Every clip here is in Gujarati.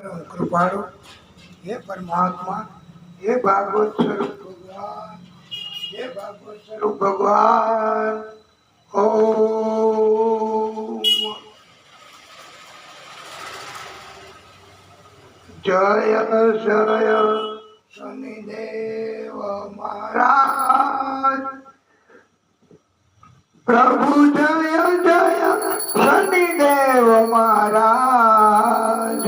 कृपाणु हे परमात्मा, हे भागवत स्वरूप भगवान, हे भागवत स्वरूप भगवान। ओम जय जय शनिदेव महाराज, प्रभु जय जय शनिदेव महाराज।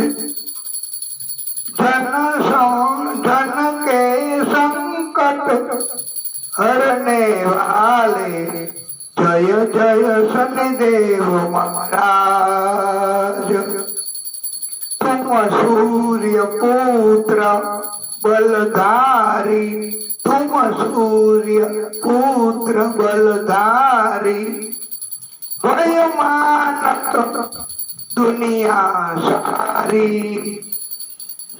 जन के संकट हरने वाले जय जय शनिदेव महाराज। तुम सूर्य पुत्र बलधारी, तुम सूर्य पुत्र बलधारी। वय मानत दुनिया सारी,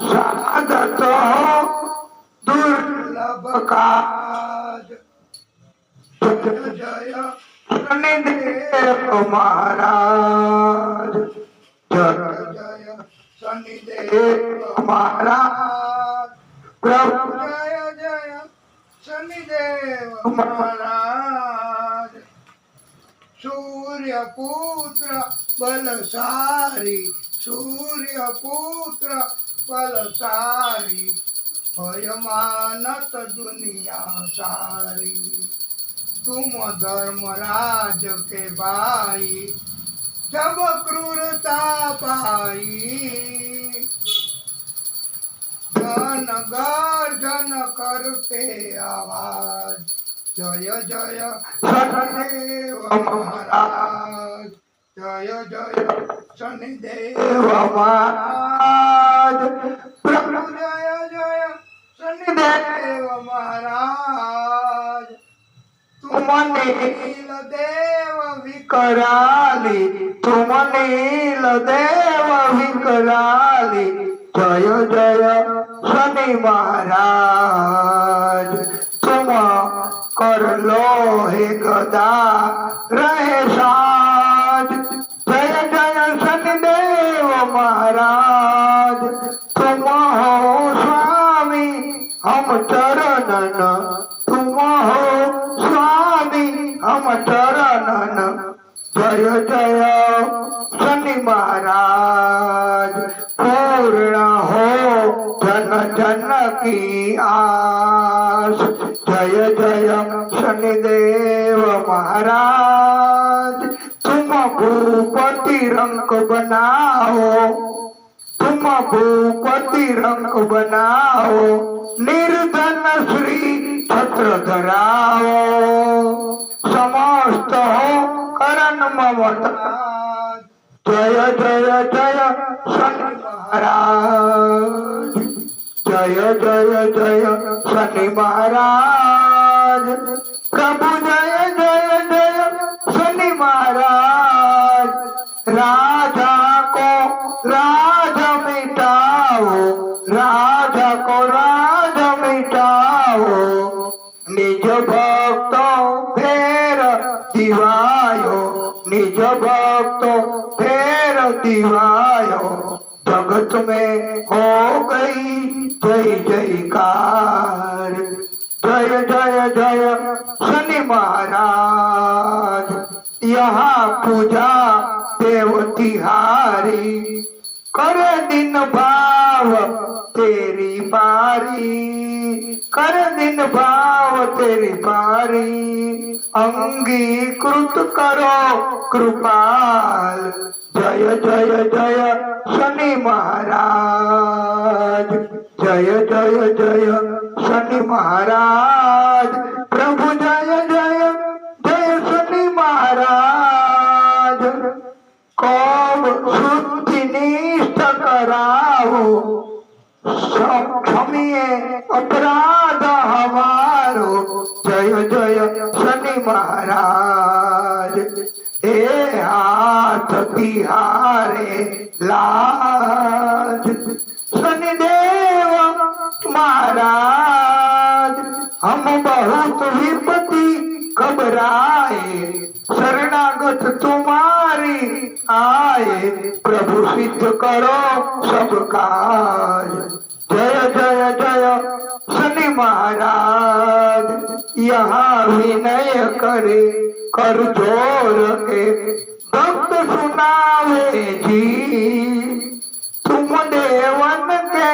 साधत दुर्लभ काज। जय जय शनिदेव महाराज, जय जय शनिदेव महाराज। प्रभु जय जय शनिदेव महाराज। सूर्य पुत्र बलशाली, सूर्य पुत्र बलशाली। भय मानत दुनिया सारी। तुम धर्मराज के भाई, जब क्रूरता पाई। जन गर्जन करते आवाज, जय जय शनिदेव महाराज, जय जय शनिदेव महाराज। प्रभु जय जय शनिदेव महाराज। तुम नील देव विकराली, तुम नील देव विकराली। जय जय शनि महाराज। तुम कर लो हे गदा रहे साज, जय जय शनिदेव महाराज। तुम हो स्वामी हम चरणन, तुम हो स्वामी हम चरणन। जय जय शनि महाराज। पूर्ण हो जन जन की आस, जय जय शनिदेव महाराज। तुम भूपति रंग बनाओ, तुम भूपति रंग बनाओ। निर्धन श्री छत्र धराओ, समस्त हो करण ममता। जय जय जय शनि महाराज, जय जय जय शनि महाराज। प्रभु जय जय जय शनि महाराज। राजा को राज मिटाओ, राजा को राज मिटाओ। निज भक्तों फेर दिवायो, निज भक्तों फेर दिवायो। जगत में हो गई जय जयकार, जय जय जय शनि महाराज। यहाँ पूजा देव तिहारी, कर दिन भाव तेरी बारी, कर दिन भाव तेरी बारी। अंगीकृत करो कृपाल, जय जय जय शनि महाराज, जय जय जय शनि महाराज। प्रभु जय जय जय शनि महाराज। कौम शुद्धि निष्ठ कराओ, क्षमिए अपराध हमारो। जय जय शनि महाराज। हे हाथ तिहारे लाज, शनिदेव महाराज। हम बहुत विपत्ति घबराए, शरणागत तुम्हारी आए प्रभु सिद्ध करो सब काज। जय जय जय शनि महाराज यहाँ विनय करे कर जोर के भक्त सुनावे जी। तुम देवन के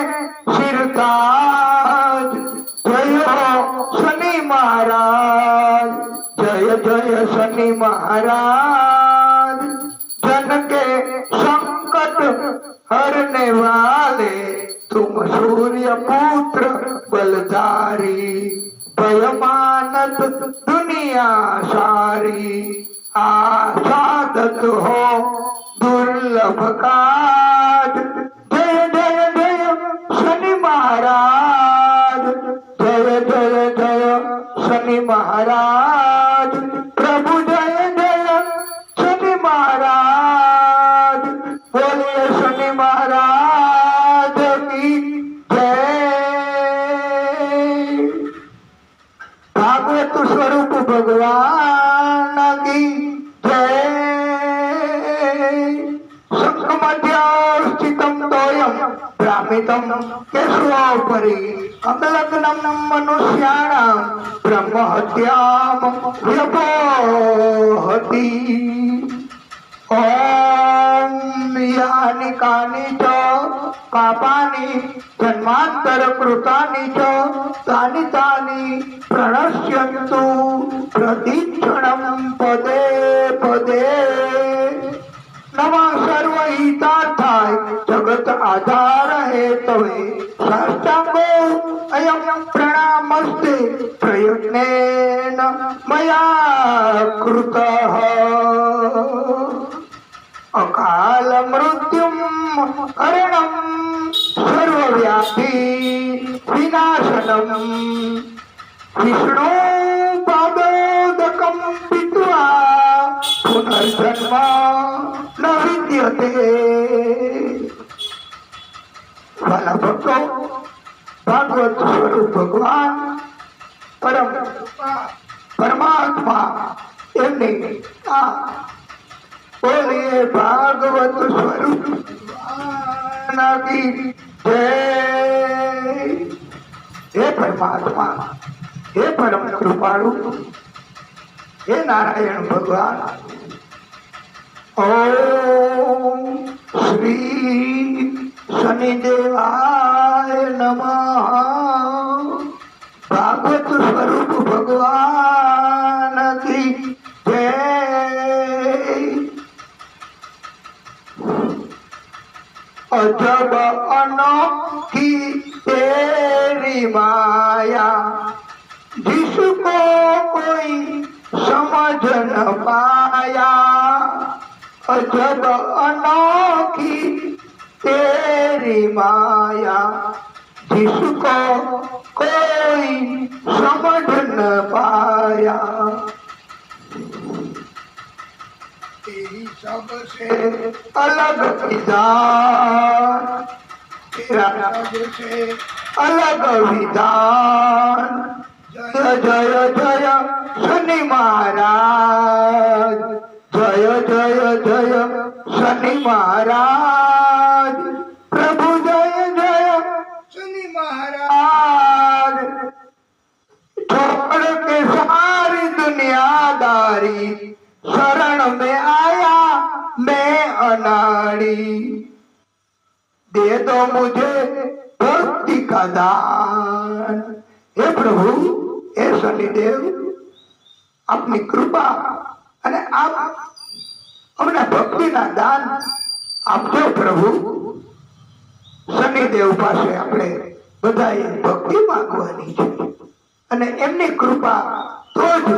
सिरताज। जय हो शनि महाराज जय जय शनि महाराज। जन के संकट हरने वाले तुम सूर्य पुत्र बलधारी। भयमानत दुनिया सारी आसादत हो दुर्लभ काज। जय जय जय शनि महाराज जय जय जय शनि महाराज। प्रभु जय जय शनि महाराज। बोलिए शनि महाराज की जय। भागवत स्वरूप भगवान की जय। संकमध्यास्थितं तोयं भ्रामितं केशवोपरि अमलग्नं मनुष्याणां ब्रह्महत्यां व्यपोहति। ओम यानि कानि च पापानि जन्मांतर कृतानि च तानि तानि प्रणश्यन्तु प्रतिक्षणं पदे पदे। नमः सर्वहितार्थाय जगत आधार हेतवे साष्टांगो अयं प्रणामस्ते प्रयत्नेन मया कृतः। अकाल मृत्युम करणम सर्वव्याधि विनाशनम विष्णु पादोदकम पित्वा पुनर्जन्म न विद्यते। वाला भक्तों, भागवत स्वरूप भगवान परम परमात्मा एमने बोलिए भागवत स्वरूप भगवान की जय। हे परमात्मा हे परम कृपालु हे नारायण भगवान। ओम श्री शनिदेवाय नमः। भागवत स्वरूप भगवान की जय। अजब अनोखी तेरी माया जिसको कोई समझ न पाया। अजब अनोखी तेरी माया जिसको कोई समझ न पाया। तेरी सबसे अलग विधान तेरा सबसे अलग विधान। जय जय जय शनि महाराज जय जय जय शनि महाराज। प्रभु जय जय शनि महाराज। छोड़ के सारी दुनियादारी शरण में आया मैं अनाड़ी। दे दो मुझे भक्ति का दान। हे प्रभु हे शनिदेव अपनी कृपा અને આપ અમને ભક્તિના દાન આપજો પ્રભુ। શનિદેવ પાસે આપણે બધાએ ભક્તિ માંગવાની છે અને એમની કૃપા તો જ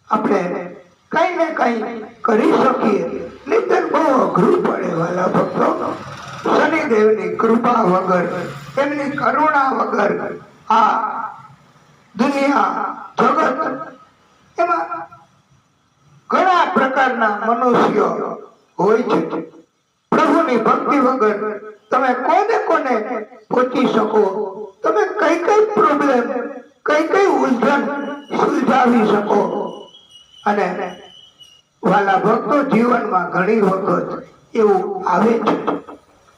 આપણે કઈ ને કઈ કરી શકીએ, નહીંતર બહુ અઘરું પડે વાલા ભક્તો। શનિદેવની કૃપા વગર એમની કરુણા વગર આ દુનિયા જગત એમાં ઘણા પ્રકારના મનુષ્યો હોય છે। પ્રભુની ભક્તિ વગર તમે કોને કોને પહોંચી શકો, તમે કઈ કઈ પ્રોબ્લેમ કઈ કઈ ઉલઝન સુલઝાવી શકો અને વાલા ભક્તો, જીવનમાં ઘણી વખત એવું આવે છે,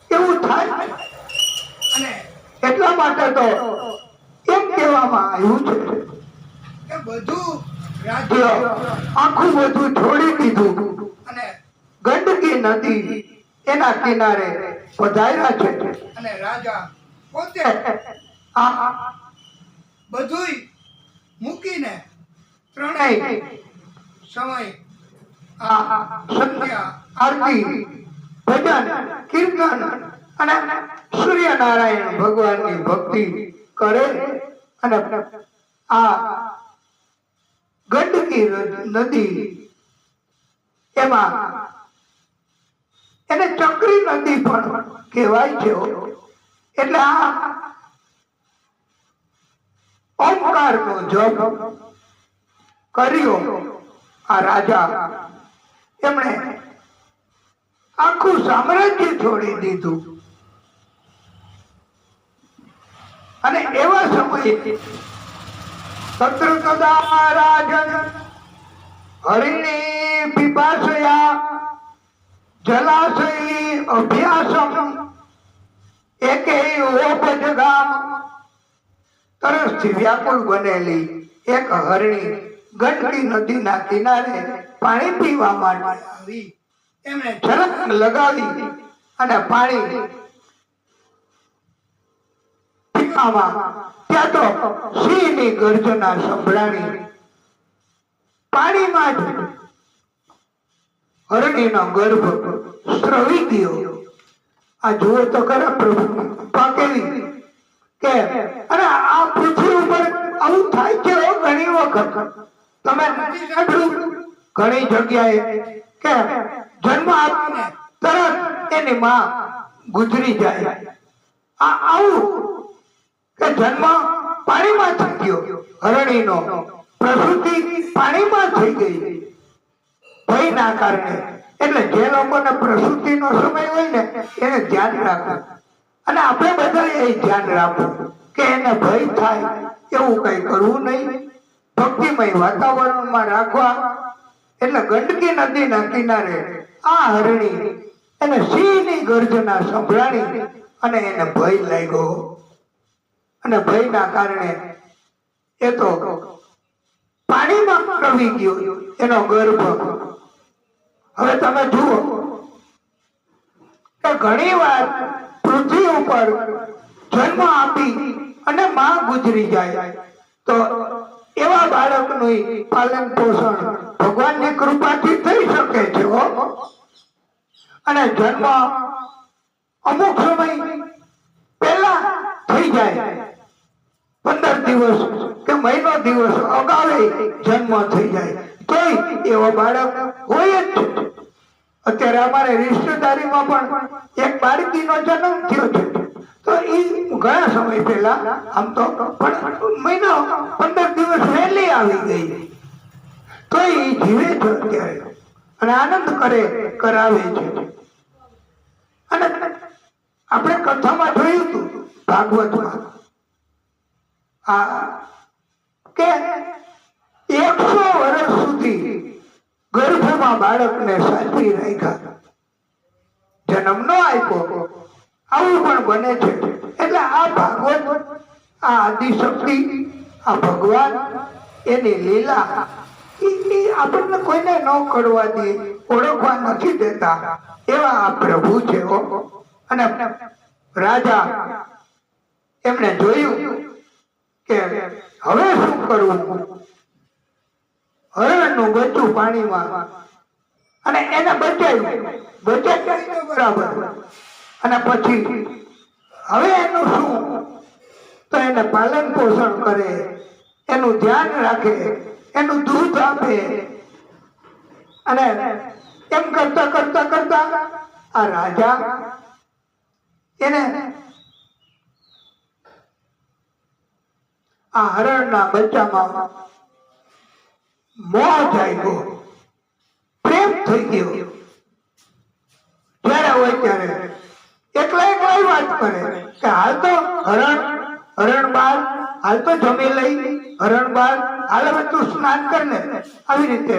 એવું થાય છે. અને એટલા માટે તો એમ કહેવામાં આવ્યું છે કે બધું રાજ્ય આખું બધું છોડી દીધું અને ગંડકી નદી એના કિનારે પધાર્યા છે. અને રાજા પોતે આ બધુંય મૂકીને ત્રણેય સમય આ સંધ્યા, આરતી, ભજન, કીર્તન અને સૂર્યનારાયણ ભગવાનની ભક્તિ કરે. અને આ ગંડકી નદી એમાં એને ચક્રી નદી પણ કહેવાય છે. એટલે આ ઓમકારનો જપ કર્યો આ રાજા, એમણે આખું સામ્રાજ્ય છોડી દીધું. અને એવા સમયે શત્રુકદા રાજન હરિણી પીપાસયા જલાશય અભ્યાસમ એકે ઓપજગામ, તરસથી વ્યાકુળ બનેલી એક હરણી ગંડકી નદીના કિનારે પાણી પીવા માટે આવી. એમણે છલક લગાવી અને પાણી પીવામાં ત્યાં તો સિંહની ગર્જના સંભળાણી. પાણીમાં જ હરણીનો ગર્ભ સ્રવી ગયો. આ જુઓ તો ખરા પ્રભુ કેવી કે, અને આ પૃથ્વી ઉપર આવું થાય છે ઘણી વખત. તમે ઘણી જગ્યાએ કે જન્મ આપીને તરત એની માં ગુજરી જાય. આ આવું કે જન્મ પાણીમાં થઈ ગયો, હરણીનો પ્રસૂતિ પાણીમાં થઈ ગઈ ભયના કારણે. એટલે જે લોકોને પ્રસૂતિનો સમય હોય ને એને ધ્યાન રાખવું. અને આપણે બધા એ ધ્યાન રાખવું કે એને ભય થાય એવું કઈ કરવું નહીં, ભક્તિમય વાતાવરણમાં રાખવા. એટલે ગંડકી નદીના કિનારે આ હરણી એને સિંહની ગર્જના સંભળાણી અને એને ભય લાગ્યો. અને ભયના કારણે એ તો પાણીમાં પ્રવી ગયો એનો ગર્ભ. હવે તમે જુઓ કે ઘણી વાર પૃથ્વી ઉપર જન્મ આપી અને માં ગુજરી જાય તો એવા બાળકનું પાલન પોષણ ભગવાનની કૃપાથી થઈ શકે છે. અને જન્મ અમુક સમય પહેલા થઈ જાય, 15 દિવસ કે મહિનો દિવસ અગાઉ જન્મ થઈ જાય તોય એવો બાળક હોય જ છે. અત્યારે અમારે રિશ્તેદારીમાં પણ એક બાળકીનો જન્મ થયો છે. તો એ ઘણા સમય પહેલા આમ તો પણ મહિનો 15 દિવસ વહેલી આવી ગઈ તો એ જીવે છે અત્યારે અને આનંદ કરાવે છે. અને આપણે કથામાં જોયું હતું ભાગવતમાં કે 100 વર્ષ સુધી ગર્ભમાં બાળકને સાચવી રાખ્યા, જન્મ નો આપ્યો. આવું પણ બને છે. એટલે આ ભાગવત, આ આદિશક્તિ, આ ભગવાન, એની લીલા આપણને કોઈને ન કરવા દે, ઓળખવા નથી દેતા એવા આ પ્રભુ છે. અને રાજા એમણે જોયું કે હવે શું કરવું. હરણનું બચ્ચું પાણીમાં અને એને બચાવ્યું બરાબર. અને પછી હવે એનું શું, તો એને પાલન પોષણ કરે, એનું ધ્યાન રાખે, એનું દૂધ આપે. અને એમ કરતા કરતા કરતા આ રાજા એને આ હરણના બચ્ચામાં મોહ જાગ્યો, પ્રેમ થઈ ગયો. જ્યારે હોય ત્યારે એકલા વાત કરે કે હાલ તો હરણ બાર, હાલ તો જમી લઈ, હરણ બાર, હાલ હવે તું સ્નાન કર ને. આવી રીતે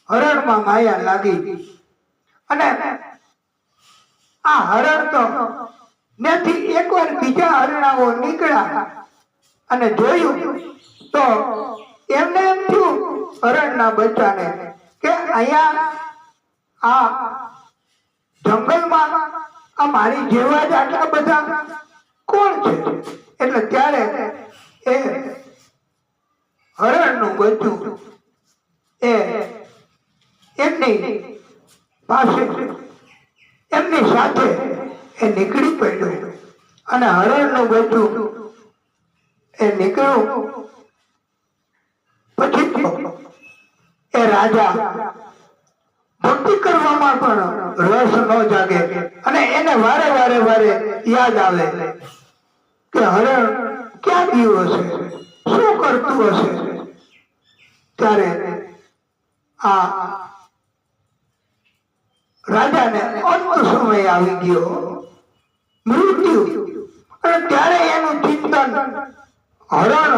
હરણમાં માયા લાગી અને આ હરણ તો ત્યાંથી એકવાર બીજા હરણાઓ નીકળ્યા અને જોયું તો એમને એમ થયું હરણના બચ્ચાને કે અહીંયા આ જંગલમાં આ મારી જેવા જ આટલા બધા કોણ છે? એટલે ત્યારે એ હરણનું બચ્ચું એ એમની પાસે એમની સાથે એ નીકળી પડ્યું અને હરણનું બચ્ચું એ નીકળ્યું. પછી એ રાજા ભક્તિ કરવામાં પણ રસ ન જાગે અને એને વારે વારે યાદ આવે કે હરણ ક્યાં ગયું હશે, શું કરતું હશે. ત્યારે આ રાજાને અંત સમય આવી ગયો, મૃત્યુ. અને ત્યારે એનું ચિંતન હરણ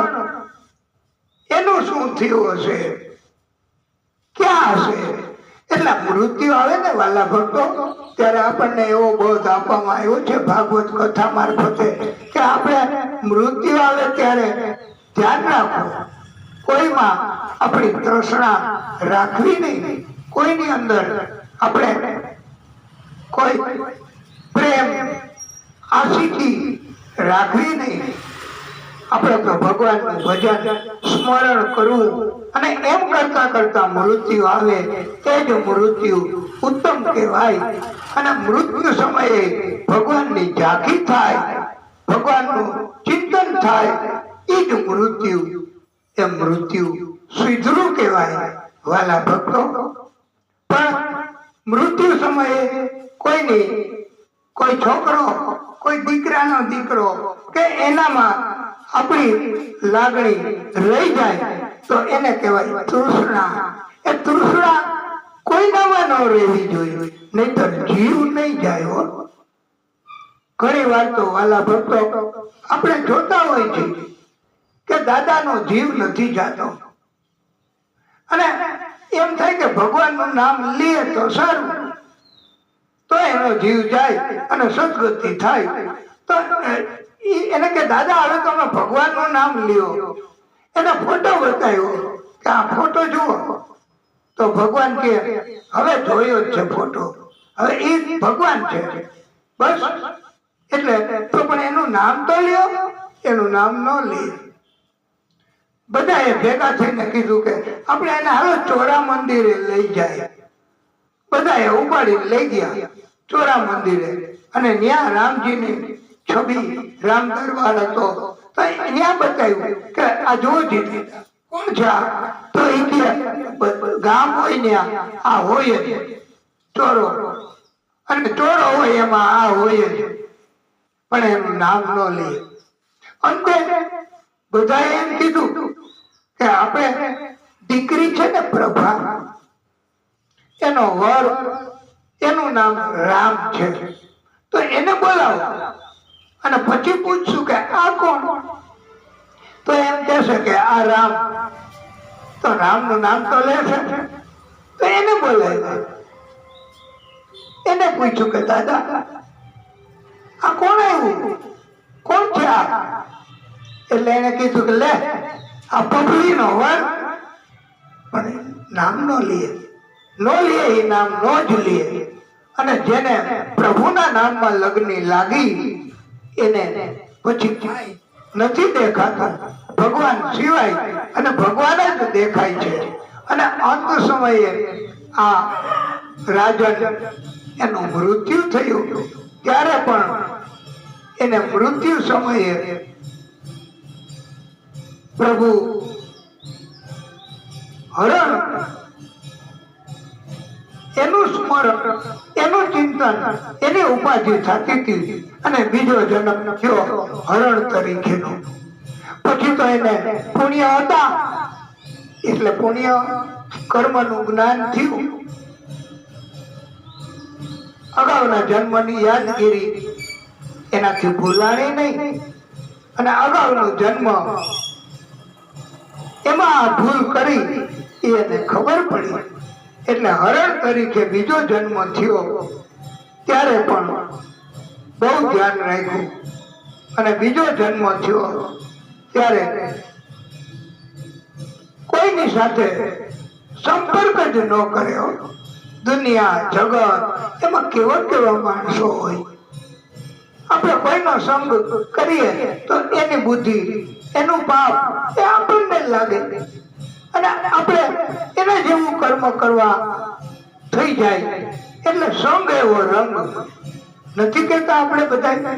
એનું શું થયું હશે, ક્યાં હશે. એટલે મૃત્યુ આવે ને વાલા ભક્તો, ત્યારે આપણને એવો બોધ આપવામાં આવ્યો છે ભાગવત કથા મારફતે કે આપણે મૃત્યુ આવે ત્યારે ધ્યાન રાખો, કોઈમાં આપણી તૃષ્ણા રાખવી નહીં, કોઈની અંદર આપણે કોઈ પ્રેમ આશીકી રાખવી નહીં. આપણે તો ભગવાનનું ભજન સ્મરણ કરવું અને એમ કરતા કરતા મૃત્યુ આવે તે જ મૃત્યુ ઉત્તમ કહેવાય. અને મૃત્યુ સમયે ભગવાનની ઝાંખી થાય, ભગવાનનું ચિંતન થાય, એ જ મૃત્યુ એ મૃત્યુ સુધરું કહેવાય વાલા ભક્તો. પણ મૃત્યુ સમયે કોઈ છોકરો, કોઈ દીકરાનો દીકરો કે એનામાં આપણી લાગણી રહી જાય તો એને કહેવાય તૃષ્ણા. એ તૃષ્ણા કોઈનામાં ન રહેવી જોઈએ, નહીતર જીવ નહીં જાય હો. ઘણી વાર તો વાલા ભક્તો આપણે જોતા હોય છે કે દાદાનો જીવ નથી જાતો અને એમ થાય કે ભગવાનનું નામ લે તો સારું, તો એનો જીવ જાય અને સદગતિ થાય. તો એને કે દાદા હવે તમે ભગવાનનું નામ લ્યો, એને ફોટો બતાવ્યો કે આ ફોટો જુઓ, તો ભગવાન કે હવે જોયો જ છે ફોટો, હવે એ ભગવાન છે બસ. એટલે તો પણ એનું નામ તો લ્યો, એનું નામ ન લે. બધાએ ભેગા થઈને કીધું કે આપણે એને હાલો ચોરા મંદિરે લઈ જાય. બધાએ ઉપાડી લઈ ગયા ચોરા મંદિરે અને ત્યાં રામજીની છબી, રામ દરબાર હતો, તો ત્યાં બતાવ્યું કે આ જોવો જીતી કોણ છે. તો એ ગામ હોય ને આ હોય જ ચોરો, અને ચોરો હોય એમાં આ હોય જ, પણ એનું નામ ન લે. અંતે બધાએ એમ કીધું કે આપણે દીકરી છે ને પ્રભા, એનો વર, એનું નામ રામ છે, તો એને બોલાવો અને પછી પૂછશું કે આ કોણ. તો એમ કહેશે કે આ રામ, તો રામનું નામ તો લેશે, તો એને બોલાવ્યા. એને પૂછ્યું કે દાદા આ કોણ આવ્યું, કોણ છે આ? એટલે એને કીધું કે લે આ પબલી નો વર, પણ નામ નો લે, એ નામ નો જ લે. અને જેને પ્રભુના નામમાં લગ્ન લાગી એને પછી નથી દેખાતા ભગવાન સિવાય, અને ભગવાન જ દેખાય છે. અને અંત સમયે આ રાજન એનું મૃત્યુ થયું, ત્યારે પણ એને મૃત્યુ સમયે પ્રભુ હરણ એનું સ્મરણ, એનું ચિંતન, એની ઉપાધિ થતી હતી અને બીજો જન્મ થયો હરણ તરીકેનો. પછી તો એને પુણ્ય હતા એટલે પુણ્ય કર્મનું જ્ઞાન થયું, અગાઉના જન્મની યાદગીરી એનાથી ભૂલાણી નહીં, અને અગાઉનો જન્મ એમાં ભૂલ કરી એને ખબર પડી એટલે હરણ તરીકે બીજો જન્મ થયો ત્યારે પણ બહુ ધ્યાન રાખ્યું, અને બીજો જન્મ થયો ત્યારે કોઈની સાથે સંપર્ક જ ન કર્યો. દુનિયા જગત એમાં કેવા કેવા માણસો હોય, આપણે કોઈનો સંગ કરીએ તો એની બુદ્ધિ એનું પાપ એ આપણને લાગે અને આપણે એના જેવું કર્મ કરવા થઈ જાય. એટલે સંગ એવો રંગ નથી કહેતા આપણે બધા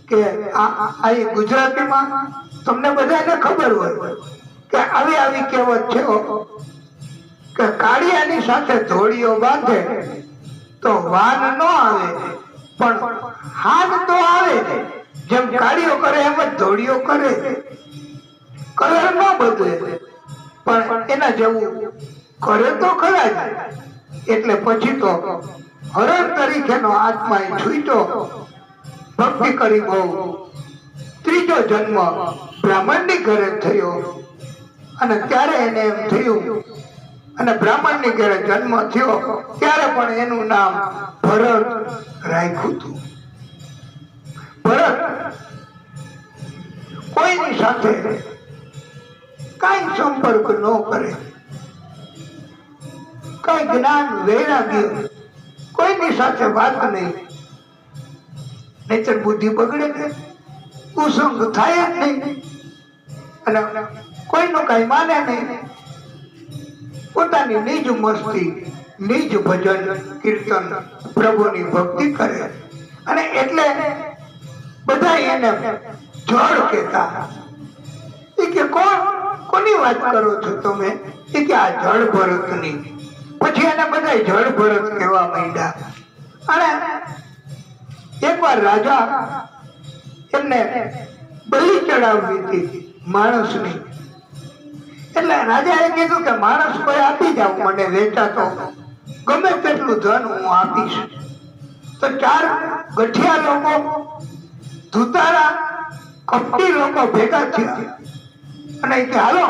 કે આ ગુજરાતીમાં તમને બધાને ખબર હોય કે આવી આવી કહેવત છે કે કાળિયાની સાથે ધોળીઓ બાંધે તો વાન ન આવે પણ હાથ તો આવે. જેમ કાળીઓ કરે એમ જ ધોળીઓ કરે, કલર ન બદલે પણ એના જેવું કરે તો ખરા જ. એટલે પછી તો હરણ તરીકેનો આત્મા એ છૂટ્યો, ભક્તિ કરી બહુ. ત્રીજો જન્મ બ્રાહ્મણની ઘરે થયો અને ત્યારે એને એમ થયું, અને બ્રાહ્મણની ઘરે જન્મ થયો ત્યારે પણ એનું નામ ભરત રાખ્યું હતું. ભરત કોઈની સાથે કઈ સંપર્ક ન કરે, કઈ જ્ઞાન વૈરાગ્ય કોઈની સાથે વાત નહીં, નહીતર બુદ્ધિ બગડે ને કુસંગ થાય જ નહીં અને કોઈનું કઈ માને નહીં. પોતાની નિજ મસ્તી, નિજ ભજન કીર્તન પ્રભુની ભક્તિ કરે. અને એટલે બધા એને જળ કહેતા. એ કે કોની વાત કરો છો તમે? એ કે આ જળ ભરતની. પછી એને બધા જળ ભરત કહેવા માંડ્યા. અને એકવાર રાજા એમને બલી ચડાવવી હતી માણસની. એટલે રાજાએ કીધું કે માણસ કોઈ આપી જાવ મને વેચાતો, ગમે તેટલું ધન હું આપીશ. તો 4 ગઠિયા લોકો, ધુતારા, કપટી લોકો ભેગા થયા અને કે હાલો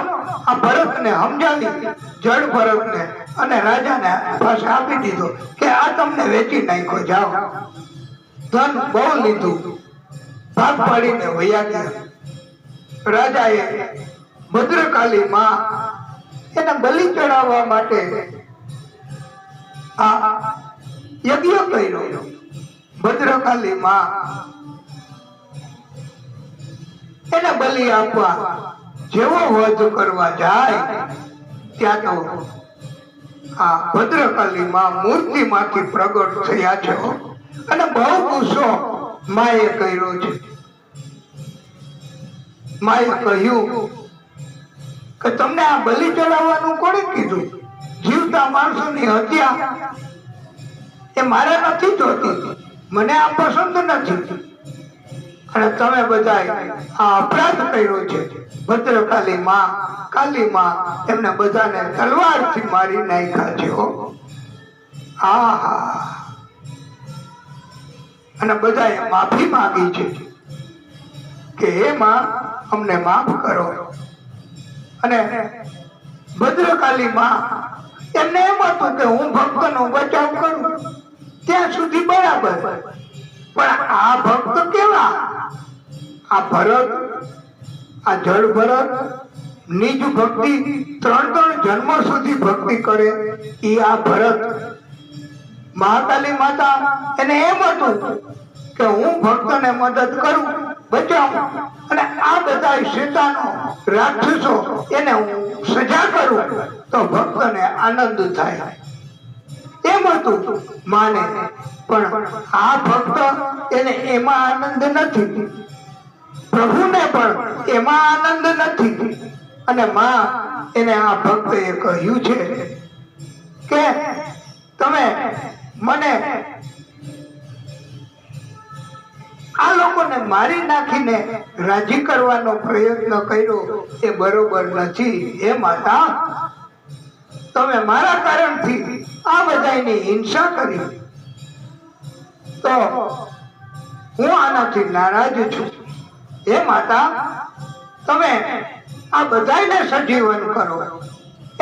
આ ભરતને સમજાવી, જળ ભરતને, અને રાજાને પાસે આપી દીધો કે આ તમને વેચી નાખ્યો, જાઓ. ધન બહુ લીધું, ભાગ પાડીને વયા ગયા. રાજાએ ભદ્રકાલી માં એને બલિ ચડાવવા માટે આ યજ્ઞ કર્યો. ભદ્રકાલી માં એને બલિ આપવા જેવો વધ કરવા જાય ત્યાં તો આ ભદ્રકાલી માં મૂર્તિ માંથી પ્રગટ થયા છે અને બહુ ગુસ્સો માએ કર્યો છે. માએ કહ્યું કે તમને આ બલિ ચડાવવાનું કોણે કીધું? જીવતા માણસોની હત્યા એ મારે નથી જોતી, મને આ પસંદ નથી. અને તમે બધા આ અપરાધ કર્યો છે. ભદ્રકાલી માં, કાલી માં એમને બધાને તલવારથી મારી નાખ્યા છે. આહા. અને બધાએ માફી માંગી છે કે હે માં અમને માફ કરો. અને ભદ્રકાલી માં એમને એમ હતું કે હું ભક્તનો બચાવ કરું ત્યાં સુધી બરાબર, પણ આ ભક્ત કેવા? આ ભરત, આ જળ ભરત નિજ ભક્તિ 3 જન્મ સુધી ભક્તિ કરે એ આ ભરત. મહાકાલી માતા એને એમ હતું કે હું ભક્તને મદદ કરું, બચાવું, અને આ બધા શેતાનો, રાક્ષસો એને હું સજા કરું તો ભક્તને આનંદ થાય, એમ હતું માને. પણ આ ભક્ત એને એમાં આનંદ નથી, પ્રભુને પણ એમાં આનંદ નથી. અને માં એને આ ભક્તએ કહ્યું છે કે તમે મને આ લોકોને મારી નાખીને રાજી કરવાનો પ્રયત્ન કર્યો એ બરોબર નથી. હે માતા, તમે મારા કારણથી આ બધાની હિંસા કરી તો હું આનાથી નારાજ છું. હે માતા, તમે આ બધાને સજીવન કરો,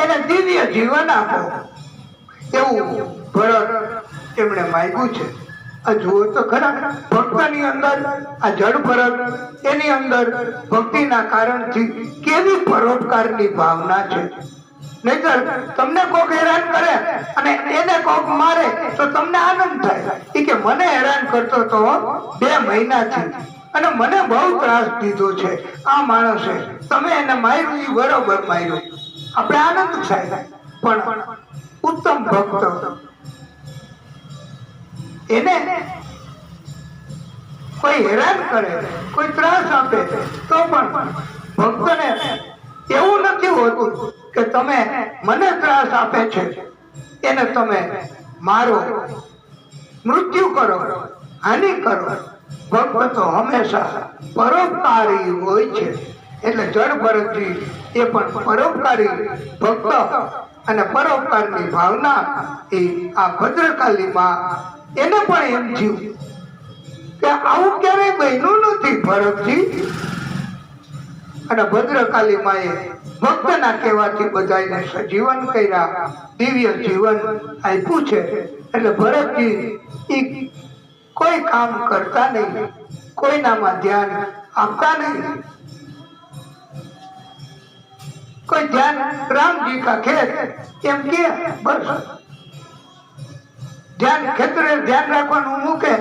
એને દિવ્ય જીવન આપો, એવું ભરત એમણે માંગ્યું છે. આ જુઓ તો ખરા, ભક્તની અંદર આ જળ ભરત એની અંદર ભક્તિના કારણથી કેવી પરોપકારની ભાવના છે. નહીતર તમને કોક હેરાન કરે અને એને કોક મારે તો તમને આનંદ થાય કે મને હેરાન કરતો તો 2 મહિનાથી અને મને બહુ ત્રાસ દીધો છે આ માણસે, તમે એને માર્યું એ બરોબર માર્યું, આપણે આનંદ થાય. પણ ઉત્તમ ભક્ત એને કોઈ હેરાન કરે, કોઈ ત્રાસ આપે તો પણ ભક્તને એવું નથી હોતું કે તમે મને ત્રાસ આપે છે એને તમે મારો, મૃત્યુ કરો, હાનિ કરો. ભક્ત તો હંમેશા પરોપકારી હોય છે. એટલે જળ ભરતજી એ પણ પરોપકારી ભક્ત અને પરોપકારની ભાવના એ આ ભદ્રકાલીમાં એને પણ એમ થયું કે આવું ક્યારેય બન્યું નથી ભરતજી. અને ભદ્રકાલી માએ ભક્તના કહેવાથી બધાને સજીવન કર્યા, દિવ્ય જીવન આપ્યું છે. એટલે ભરતજી ઈ કોઈ કામ કરતા નહીં, કોઈનામાં ધ્યાન આપતા નહીં. કોઈ ધ્યાન રામજી કા ખેત એમ કે બસ ધ્યાન ખેતરે ધ્યાન રાખવાનું મૂકે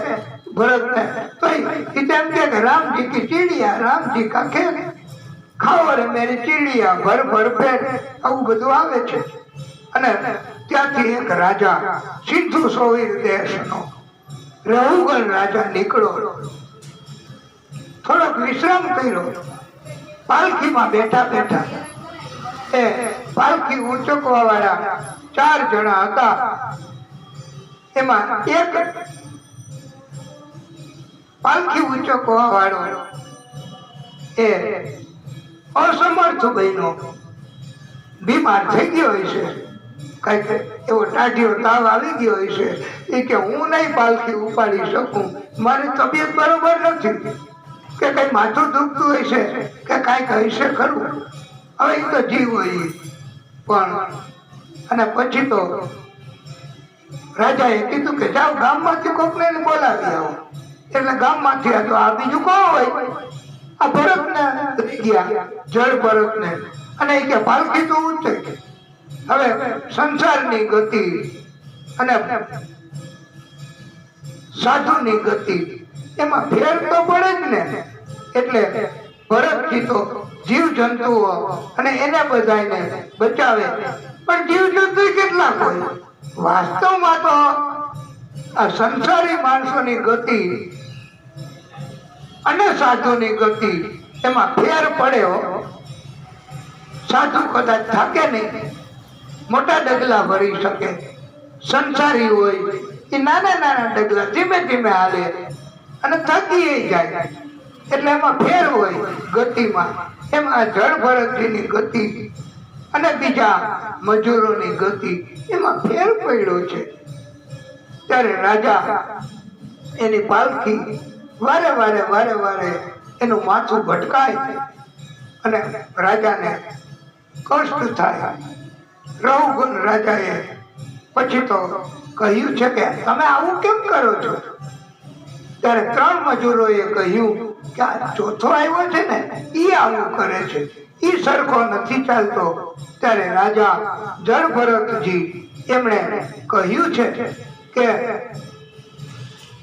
ભરતને તો એમ કે રામજી કી ચીડિયા, રામજી કા ખેત, ખાઓ રે મેરી ચીડિયા, ભર ભર પેટ, આવું બધું આવે છે. અને ત્યાંથી એક રાજા સિદ્ધુ સોવીર દેશનો રહુગણ રાજા નીકળો, થોડોક વિશ્રામ કર્યો, પાલખીમાં બેઠા બેઠા એ પાલખી ઉંચકવા વાળા 4 જણા હતા. એમાં એક પાલખી ઉંચકવા વાળો એ અસમર્થ બન્યો, બીમાર થઈ ગયો હોય છે, કઈક એવો ટાઢિયો તાવ આવી ગયો હોય છે. એ કે હું નહીં પાલખી ઉપાડી શકું, મારી તબિયત બરોબર નથી, કે કઈ માથું દુખતું હોય છે કે કઈક હશે ખરું. હવે એ તો જીવ હોય. પણ અને પછી તો રાજાએ કીધું કે જાઓ ગામમાંથી કોકને બોલાવી આવો. એટલે ગામમાંથી આ તો આ બીજું કોણ હોય, આ ભરતને ગયા, જળ ભરતને. અને એ કે પાલખી તો ઊંચે. હવે સંસારની ગતિ અને સાધુની ગતિ એમાં ફેર તો પડે જ ને. એટલે ભરતજી તો જીવ જંતુઓ અને એને બધાને બચાવે. પણ જીવ જંતુ કેટલા હોય, વાસ્તવમાં તો આ સંસારી માણસોની ગતિ અને સાધુની ગતિ એમાં ફેર પડે. સાધુ કદાચ થાકે નહીં, મોટા ડગલા ભરી શકે. સંસારી હોય એ નાના નાના ડગલા ધીમે ધીમે હાલે અને થકી જાય. એટલે એમાં ફેર હોય ગતિમાં. એમાં જળ ભરતજીની ગતિ અને બીજા મજૂરોની ગતિ એમાં ફેર પડ્યો છે. ત્યારે રાજા એની પાલખી વારે વારે વારે વારે એનું માથું ભટકાય અને રાજાને કષ્ટ થાય. રહુગણ રાજાએ પછી તો કહ્યું છે કે તમે આવું કેમ કરો છો? ત્યારે 3 મજૂરોએ કહ્યું કે આ ચોથો આવ્યો છે ને ઈ આવું કરે છે, ઈ સરખો નથી ચાલતો. ત્યારે રાજા જળ ભરતજી એમણે કહ્યું છે કે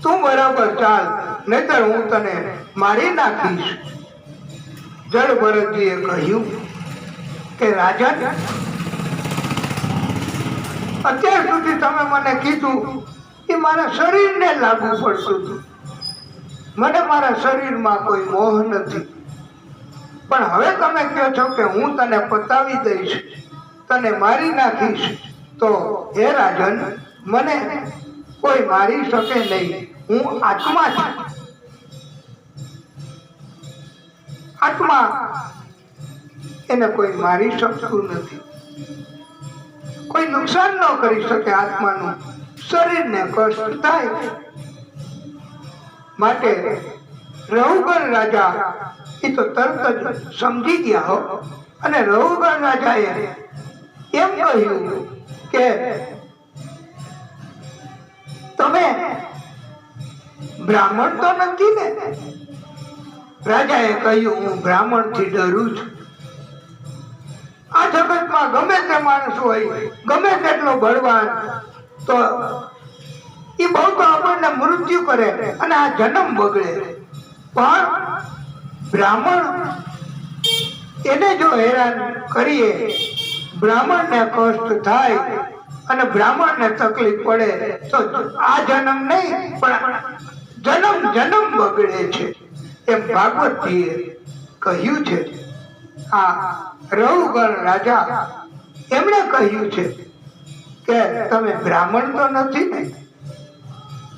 તું બરાબર ચાલ, નહીતર હું તને મારી નાખીશ. જળ ભરતજીએ કહ્યું કે રાજા, અત્યાર સુધી તમે મને કીધું કે મારા શરીરને લાગુ પડતું હતું, મને મારા શરીરમાં કોઈ મોહ નથી. પણ હવે તમે કહો છો કે હું તને પતાવી દઈશ, તને મારી નાખીશ. તો હે રાજન, મને કોઈ મારી શકે નહીં, હું આત્મા છું. આત્મા એને કોઈ મારી શકતું નથી, કોઈ નુકસાન ન કરી શકે આત્માનું. શરીરને કષ્ટ થાય. માટે રહુગણ રાજા એ તો તરત જ સમજી ગયા હો. અને રહુગણ રાજાએ એમ કહ્યું કે તમે બ્રાહ્મણ તો નથી ને? રાજાએ કહ્યું, હું બ્રાહ્મણથી ડરું છું. આ જગતમાં ગમે તે માણસ હોય, ગમે તેટલો બળવાન, તો એ બહુ તો આપણને મૃત્યુ કરે અને આ જન્મ બગડે. પણ બ્રાહ્મણ, એને જો હેરાન કરીએ, બ્રાહ્મણને કષ્ટ થાય અને બ્રાહ્મણને તકલીફ પડે તો આ જન્મ નહીં પણ જન્મ જન્મ બગડે છે, એમ ભાગવતજીએ કહ્યું છે. આ રઘુગણ રાજા એમણે કહ્યું છે કે તમે બ્રાહ્મણ તો નથી ને,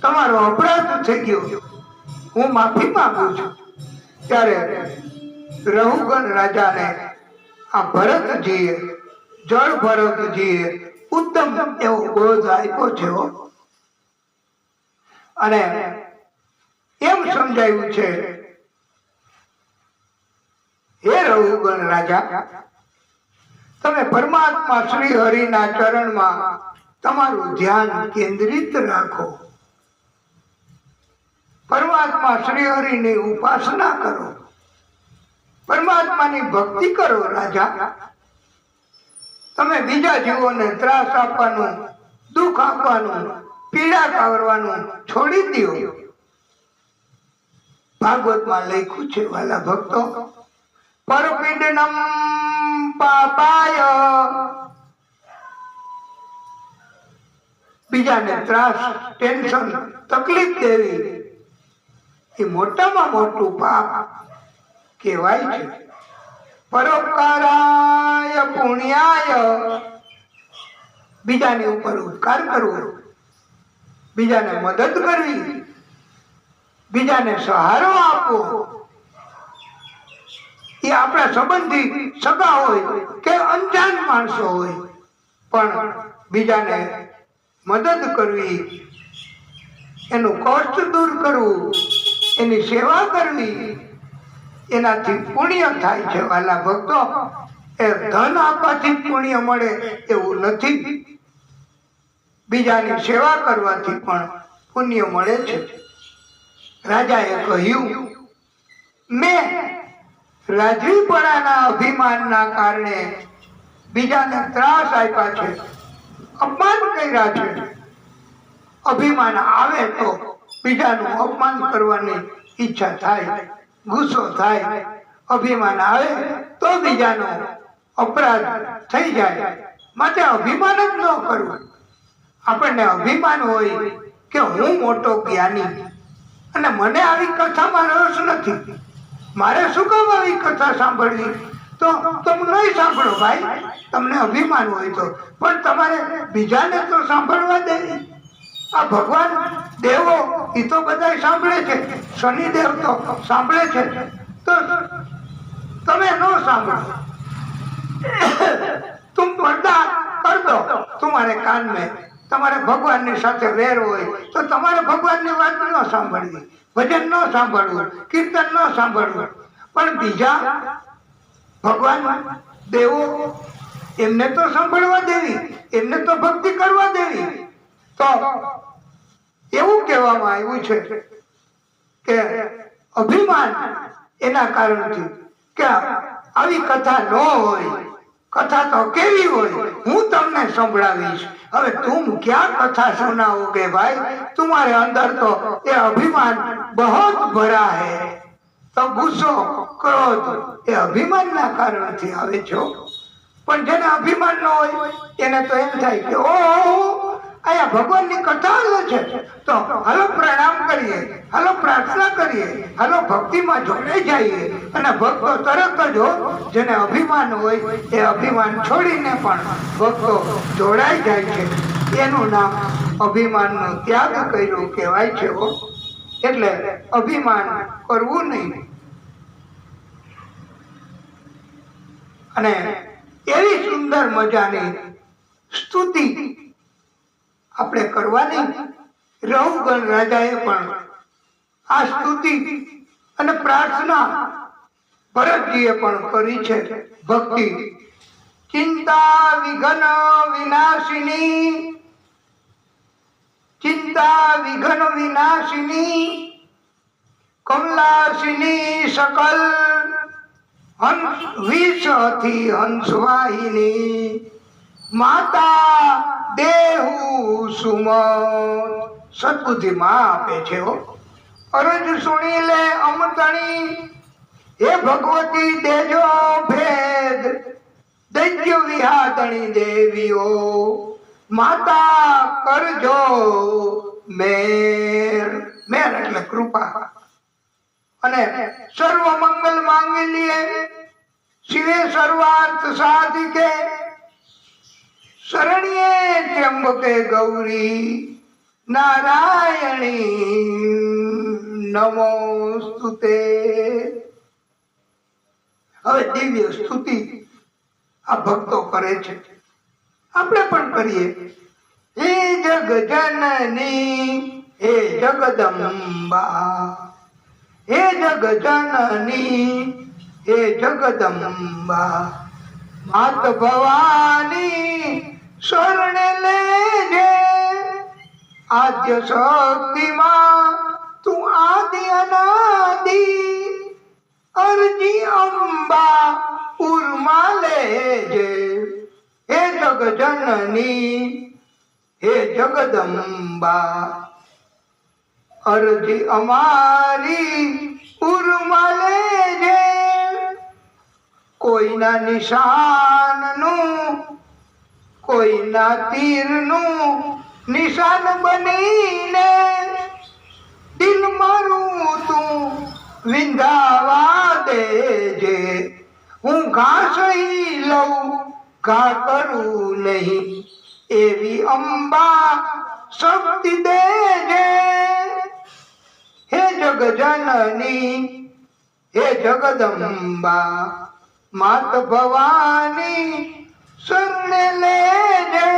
તમારો અપરાધ થઈ ગયો, હું માફી માંગુ છું. ત્યારે રઘુગણ રાજાને આ ભરતજીએ, જળ ભરતજીએ ઉત્તમ એવો બોધ આપ્યો છે અને એમ સમજાયું છે, હે રઘુગણ રાજા, તમે પરમાત્મા શ્રી હરિના ચરણમાં તમારું ધ્યાન કેન્દ્રિત રાખો, પરમાત્મા શ્રી હરિની ઉપાસના કરો, પરમાત્માની ભક્તિ કરો. રાજા, તમે બીજા જીવોને ત્રાસ આપવાનું, દુઃખ આપવાનું, પીડા કરવાનું છોડી દો. ભાગવતમાં લખ્યું છે, વાલા ભક્તો, પરપીડનમ પાપાય, બીજાને ત્રાસ, ટેન્શન, તકલીફ દેવી એ મોટામાં મોટું પાપ કહેવાય છે. પરોપકારાય પુણ્યાય, બીજાની ઉપર ઉપકાર કરવો, બીજાને મદદ કરવી, બીજાને સહારો આપવો, એ આપણા સંબંધી, સગા હોય કે અંજાન માણસો હોય, પણ બીજાને મદદ કરવી, એનું કષ્ટ દૂર કરવું, એની સેવા કરવી, એનાથી પુણ્ય થાય છે. વાલા ભક્તો, એ ધન આપવાથી પુણ્ય મળે એવું નથી, બીજાની સેવા કરવાથી પણ પુણ્ય મળે છે. રાજાએ કહ્યું, મેં રાજવીપણાના અભિમાનના કારણે બીજાને ત્રાસ આપ્યા છે, અપમાન કર્યા છે. અભિમાન આવે તો બીજાનું અપમાન કરવાની ઈચ્છા થાય, ગુસ્સો થાય. અભિમાન આવે તો બીજાનો અપરાધ થઈ જાય. માટે અભિમાન જ ન કરવું. આપણને અભિમાન હોય કે હું મોટો જ્ઞાની અને મને આવી કથામાં રસ નથી, મારે શું કામ આવી કથા સાંભળવી? તો તમે નહીં સાંભળો ભાઈ, તમને અભિમાન હોય તો. પણ તમારે બીજાને તો સાંભળવા દે. આ ભગવાન દેવો એ તો બધા સાંભળે છે, શનિદેવ તો સાંભળે છે, તો તમે ન સાંભળો. तुम पर्दा कर दो तुम्हारे कान में. તમારે ભગવાનની સાથે વેર હોય તો તમારે ભગવાનની વાત ન સાંભળવી, ભજન ન સાંભળવું, કીર્તન ન સાંભળવું. પણ બીજા ભગવાન દેવો એમને તો સાંભળવા દેવી, એમને તો ભક્તિ કરવા દેવી. તો એવું કહેવામાં આવ્યું છે કે અભિમાન એના કારણથી કે આવી કથા ન હોય, कथा तो केवी होय हूँ तमने संभळावीश. હવે तुम क्या कथा सुनाओगे भाई? तुम्हारे अंदर तो ये अभिमान बहुत भरा है. तो गुस्सो क्रोध ये अभिमान ना कारण थी आवे छो. पण जेने अभिमान न होय एने तो एम थाय के ओ आया भगवान ની कथा છે तो हलो प्रणाम करिए, हलो प्रार्थना करिए, हलो भक्ति में जोड़े जाइए. અને ભક્તો તરત જ જેને અભિમાન હોય એ અભિમાન છોડીને પણ ભક્તો જોડાઈ જાય છે. એનું નામ અભિમાનનો ત્યાગ કર્યો કહેવાય છે. એટલે અભિમાન કરવું નહીં. અને એવી સુંદર મજાની સ્તુતિ આપણે કરવાની. રઘુગણ રાજાએ પણ આ સ્તુતિ અને પ્રાર્થના ભરતજીએ પણ કરી છે. ભક્તિ ચિંતા વિઘ્ન વિનાશિની ચિંતા વિઘ્ન વિનાશિની કમલાસિની સકલ હંસ વિષથી હંસવાહિની માતા દેહુ સુમત સદબુદ્ધિ માં આપે છે હો. અરજ સુણી લે અમતણી હે ભગવતી દેજો ભેદ દૈત્ય વિહાતણી દેવીઓ માતા કરજો મેર. મેર એટલે કૃપા. અને સર્વ મંગલ માંગલ્યે શિવે સર્વાર્થ સાધિકે શરણ્યે ત્ર્યંબકે ગૌરી નારાયણી નમોસ્તુતે. હવે દિવ્ય સ્તુતિ આ ભક્તો કરે છે, આપણે પણ કરીએ. હે જગ જનની હે જગદંબા હે જગ જનની હે જગદંબા માત ભવાની શરણ લેજે આદ્ય શક્તિમાં તું આદિ અનાદિ અરજી અંબા ઉર્મા લેજે. હે જગ જનની હે જગદંબા અરજી અમારી ઉર્મા લેજે. કોઈના નિશાનનું કોઈના તીરનું નિશાન બનીને દિલ મારું તું વિંધાવા દેજે. હું ઘા સહી લઉં ઘા કરું નહીં એવી અંબા શક્તિ દેજે. હે જગ જનની હે જગદંબા માત ભવાની શરણે લેજે.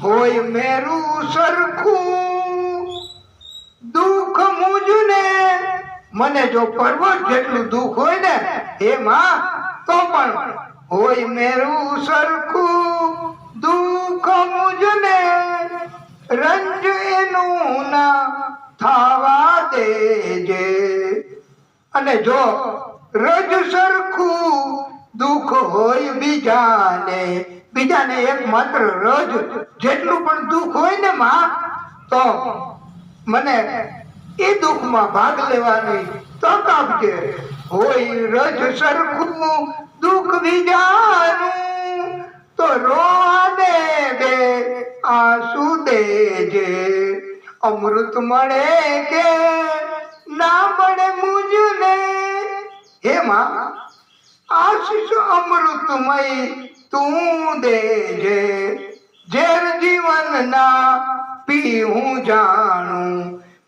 હોય મેરું સરખું દુઃખ મુજને મને જો પર્વત જેટલું દુઃખ હોય ને હે માં તો પણ હોય મેરું સરખું દુઃખ મુજને રંજ એનું ના થાવા દેજે. અને જો રજ સરખું દુઃખ હોય બીજાને એક માત્ર રજ જેટલું પણ દુઃખ હોય ને માં તો મને એ દુઃખમાં ભાગ લેવાની તક આપજે. હોય રજ સરખું દુઃખ બીજાનું તો રોવા દે બે આંસુ દેજે. અમૃત મળે કે ના મળે મુજને હે માં આશીષ અમૃતમય તું દેજે. ઝેર જીવન ના પી હું જાણું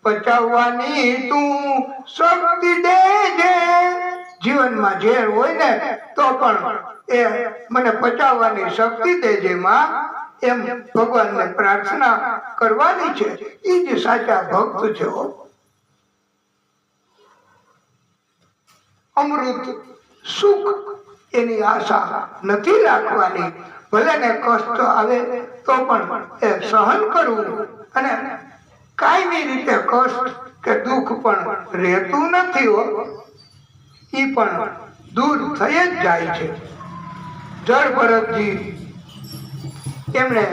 પચાવવાની તું શક્તિ દેજે. જીવનમાં ઝેર હોય ને તો પણ એ મને પચાવવાની શક્તિ દેજે માં એમ ભગવાનને પ્રાર્થના કરવાની છે. એ જ સાચા ભક્ત છે. અમૃત સુખ એની આશા નથી રાખવાની. ભલે ને કષ્ટ આવે તો પણ એ સહન કરવું. અને કાયમી રીતે કષ્ટ કે દુઃખ પણ રહેતું નથી હો, એ પણ દૂર થઈ જ જાય છે. જળ ભરતજી એમણે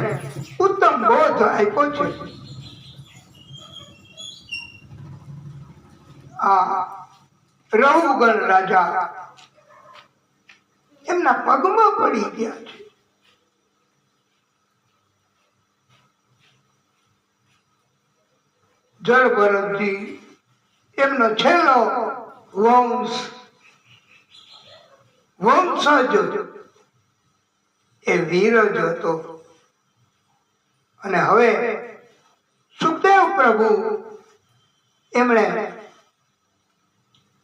ઉત્તમ બોધ આપ્યો છે. આ રહુગણ રાજા એમના પગમાં પડી ગયા છે. જળ ભરતજી એમનો છેલ્લો વંશજ એ વીર જ હતો. અને હવે સુખદેવ પ્રભુ એમણે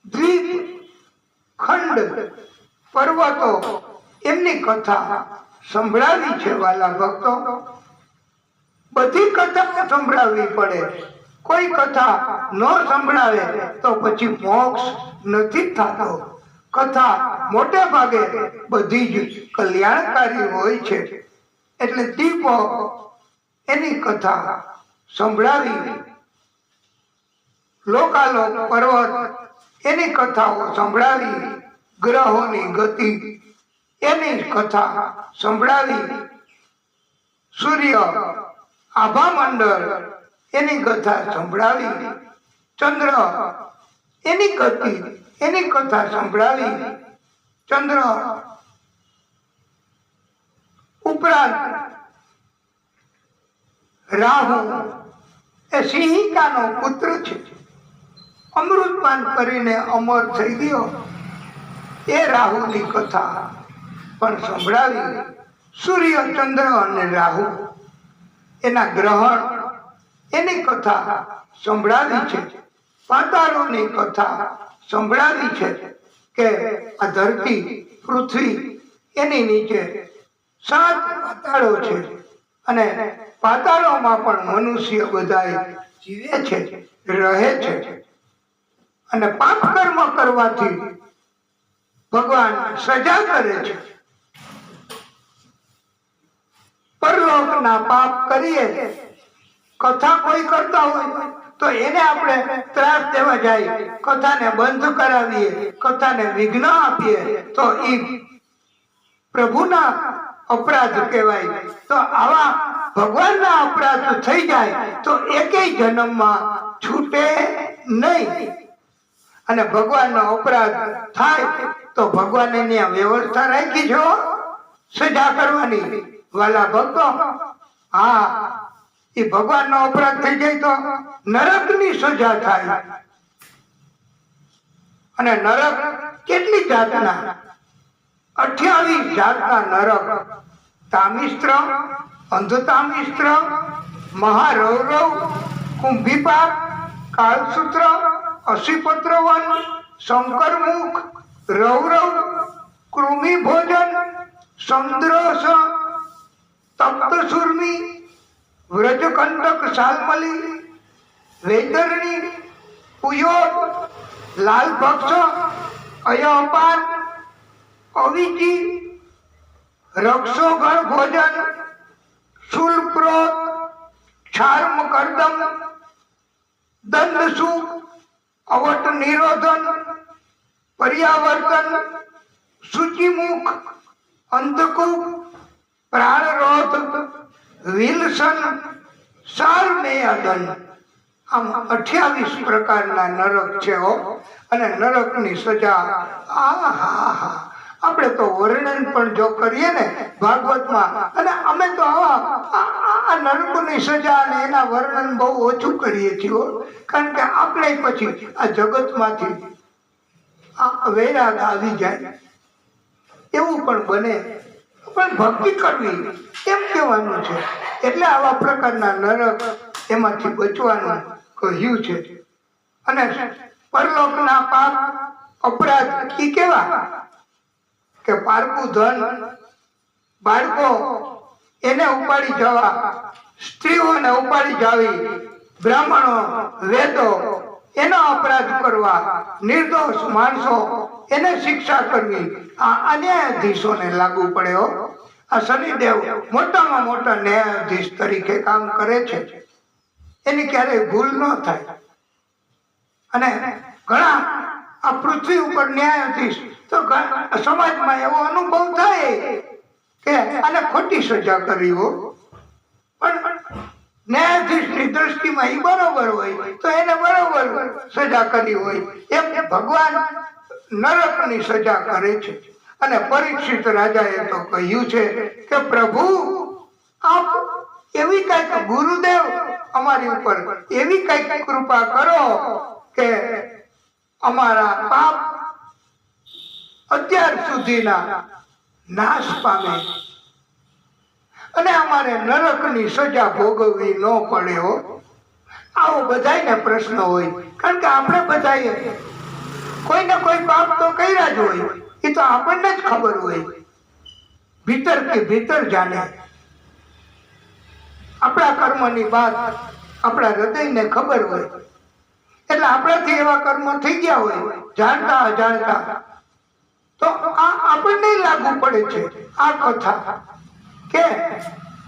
દ્વીપ ખંડ પર્વતો એમની કથા સંભળાવી છે. વાલા ભક્તો, બધી કથા સંભળાવવી પડે. કોઈ કથા ન સંભળાવે તો પછી મોક્ષ નથી થતો. કથા મોટે ભાગે બધી જ કલ્યાણકારી હોય છે. એટલે દીપો એની કથા સંભળાવી, લોકાલોક પર્વત એની કથાઓ સંભળાવી, ગ્રહોની ગતિ એની કથા સંભળાવી, સૂર્ય આભા મંડળ એની કથા સંભળાવી, ચંદ્ર એની ગતિ એની કથા સંભળાવી, ચંદ્ર ઉપરાંત રાહુ એ સિંહિકાનો પુત્ર છે, અમૃતપાન કરીને અમર થઈ ગયો, એ રાહુની કથા પણ સંભળાવી. સૂર્ય, ચંદ્ર અને રાહુ એના ગ્રહણ એની કથા સંભળાવી છે, પાતાળોની કથા સંભળાવી છે કે આ ધરતી પૃથ્વી એની નીચે 7 પાતાળો છે અને પાતાળોમાં પણ મનુષ્ય બધા જીવે છે, રહે છે. અને પાપ કર્મ કરવાથી ભગવાન સજા કરે છે. પરલોકના પાપ કરીએ, કથા કોઈ કરતા હોય તો એને આપણે ત્રાસ દેવા જાય, કથાને બંધ કરાવીએ, કથાને વિઘ્ન આપીએ તો એ પ્રભુના અપરાધ કહેવાય. તો આવા ભગવાનના અપરાધ થઈ જાય તો એકેય જન્મમાં છૂટે નહીં. અને ભગવાનનો અપરાધ થાય તો ભગવાન એની વ્યવસ્થા રાખી છે સજા કરવાની. વાલા ભક્તો, હા, એ ભગવાનનો અપરાધ થઈ જાય તો નરકની સજા થાય. અને નરક કેટલી જાતના? 28 જાતના નરક. તામિસ્ત્ર, અંધતામિસ્ત્ર, મહારૌરવ, કુંભીપાક, કાળસૂત્ર, અસીપત્રવન, શંકરમુખ, રૌરવ, કૃમિ ભોજન, સમદ્રસ, તપ્તસુર્મી, વ્રજકંટક શાલ્મલી, વૈતરણી, પુયોત, લાલભક્ષ, અયપાન, અવિચી, રક્ષોગણ ભોજન, શુલ્પ્રોત, ક્ષાર્મકર્દમ, દંડસુખ, અવટ નિરોધન, પર્યાવર્તન, શુચિમુખ, અંધકુપ, પ્રાણરોધ, વિલસન, સારમેયદન. આમ 28 પ્રકારના નરક છે અને નરકની સજા આપણે તો વર્ણન પણ જો કરીએ ને ભાગવતમાં, અને અમે તો આ નરકની સજા અને એના વર્ણન બહુ ઓછું કરીએ છીએ, કારણ કે આપણે પછી આ જગતમાંથી વૈરાગ આવી જાય એવું પણ બને. પણ ભક્તિ કરવી એમ કહેવાનું છે. એટલે આવા પ્રકારના નરક એમાંથી બચવાનું કહ્યું છે. અને પરલોકના પાપ અપરાધ ઈ કેવા કે પારકું ધન, બાળકો એને ઉપાડી જવા, સ્ત્રીઓને ઉપાડી જાવી, બ્રાહ્મણો, વેદો એનો અપરાધ કરવા, નિર્દોષ માણસો એને શિક્ષા કરવી, આ અન્યાયાધીશોને લાગુ પડ્યો. આ શનિદેવ મોટામાં મોટા ન્યાયાધીશ તરીકે કામ કરે છે, એની ક્યારેય ભૂલ ન થાય. અને ઘણા આ પૃથ્વી ઉપર ન્યાયાધીશ તો સમાજમાં એવો અનુભવ થાય કે આને ખોટી સજા કરવી હો, પણ ન્યાયાધીશની દ્રષ્ટિમાં એ બરોબર હોય તો એને બરોબર સજા કરવી હોય. એમ ભગવાન નરકની સજા કરે છે. અને પરીક્ષિત રાજાએ તો કહ્યું છે કે પ્રભુ આપ એવી કઈક ગુરુદેવ અમારી ઉપર એવી કઈક કૃપા કરો કે અમારા પાપ અત્યાર સુધીના નાશ પામે અને અમારે નરકની સજા ભોગવવી ન પડે હો. આવો બધાયને પ્રશ્ન હોય, કારણ કે આપણે બધાએ કોઈ ને કોઈ પાપ તો કર્યા જ હોય, એ તો આપણને જ ખબર હોય, ભીતર કે ભીતર જાણે. આપણા કર્મની વાત આપણા હૃદયને ખબર હોય, એટલે આપણાથી એવા કર્મ થઈ ગયા હોય જાણતા અજાણતા, તો આ આપણને લાગુ પડે છે આ કથા કે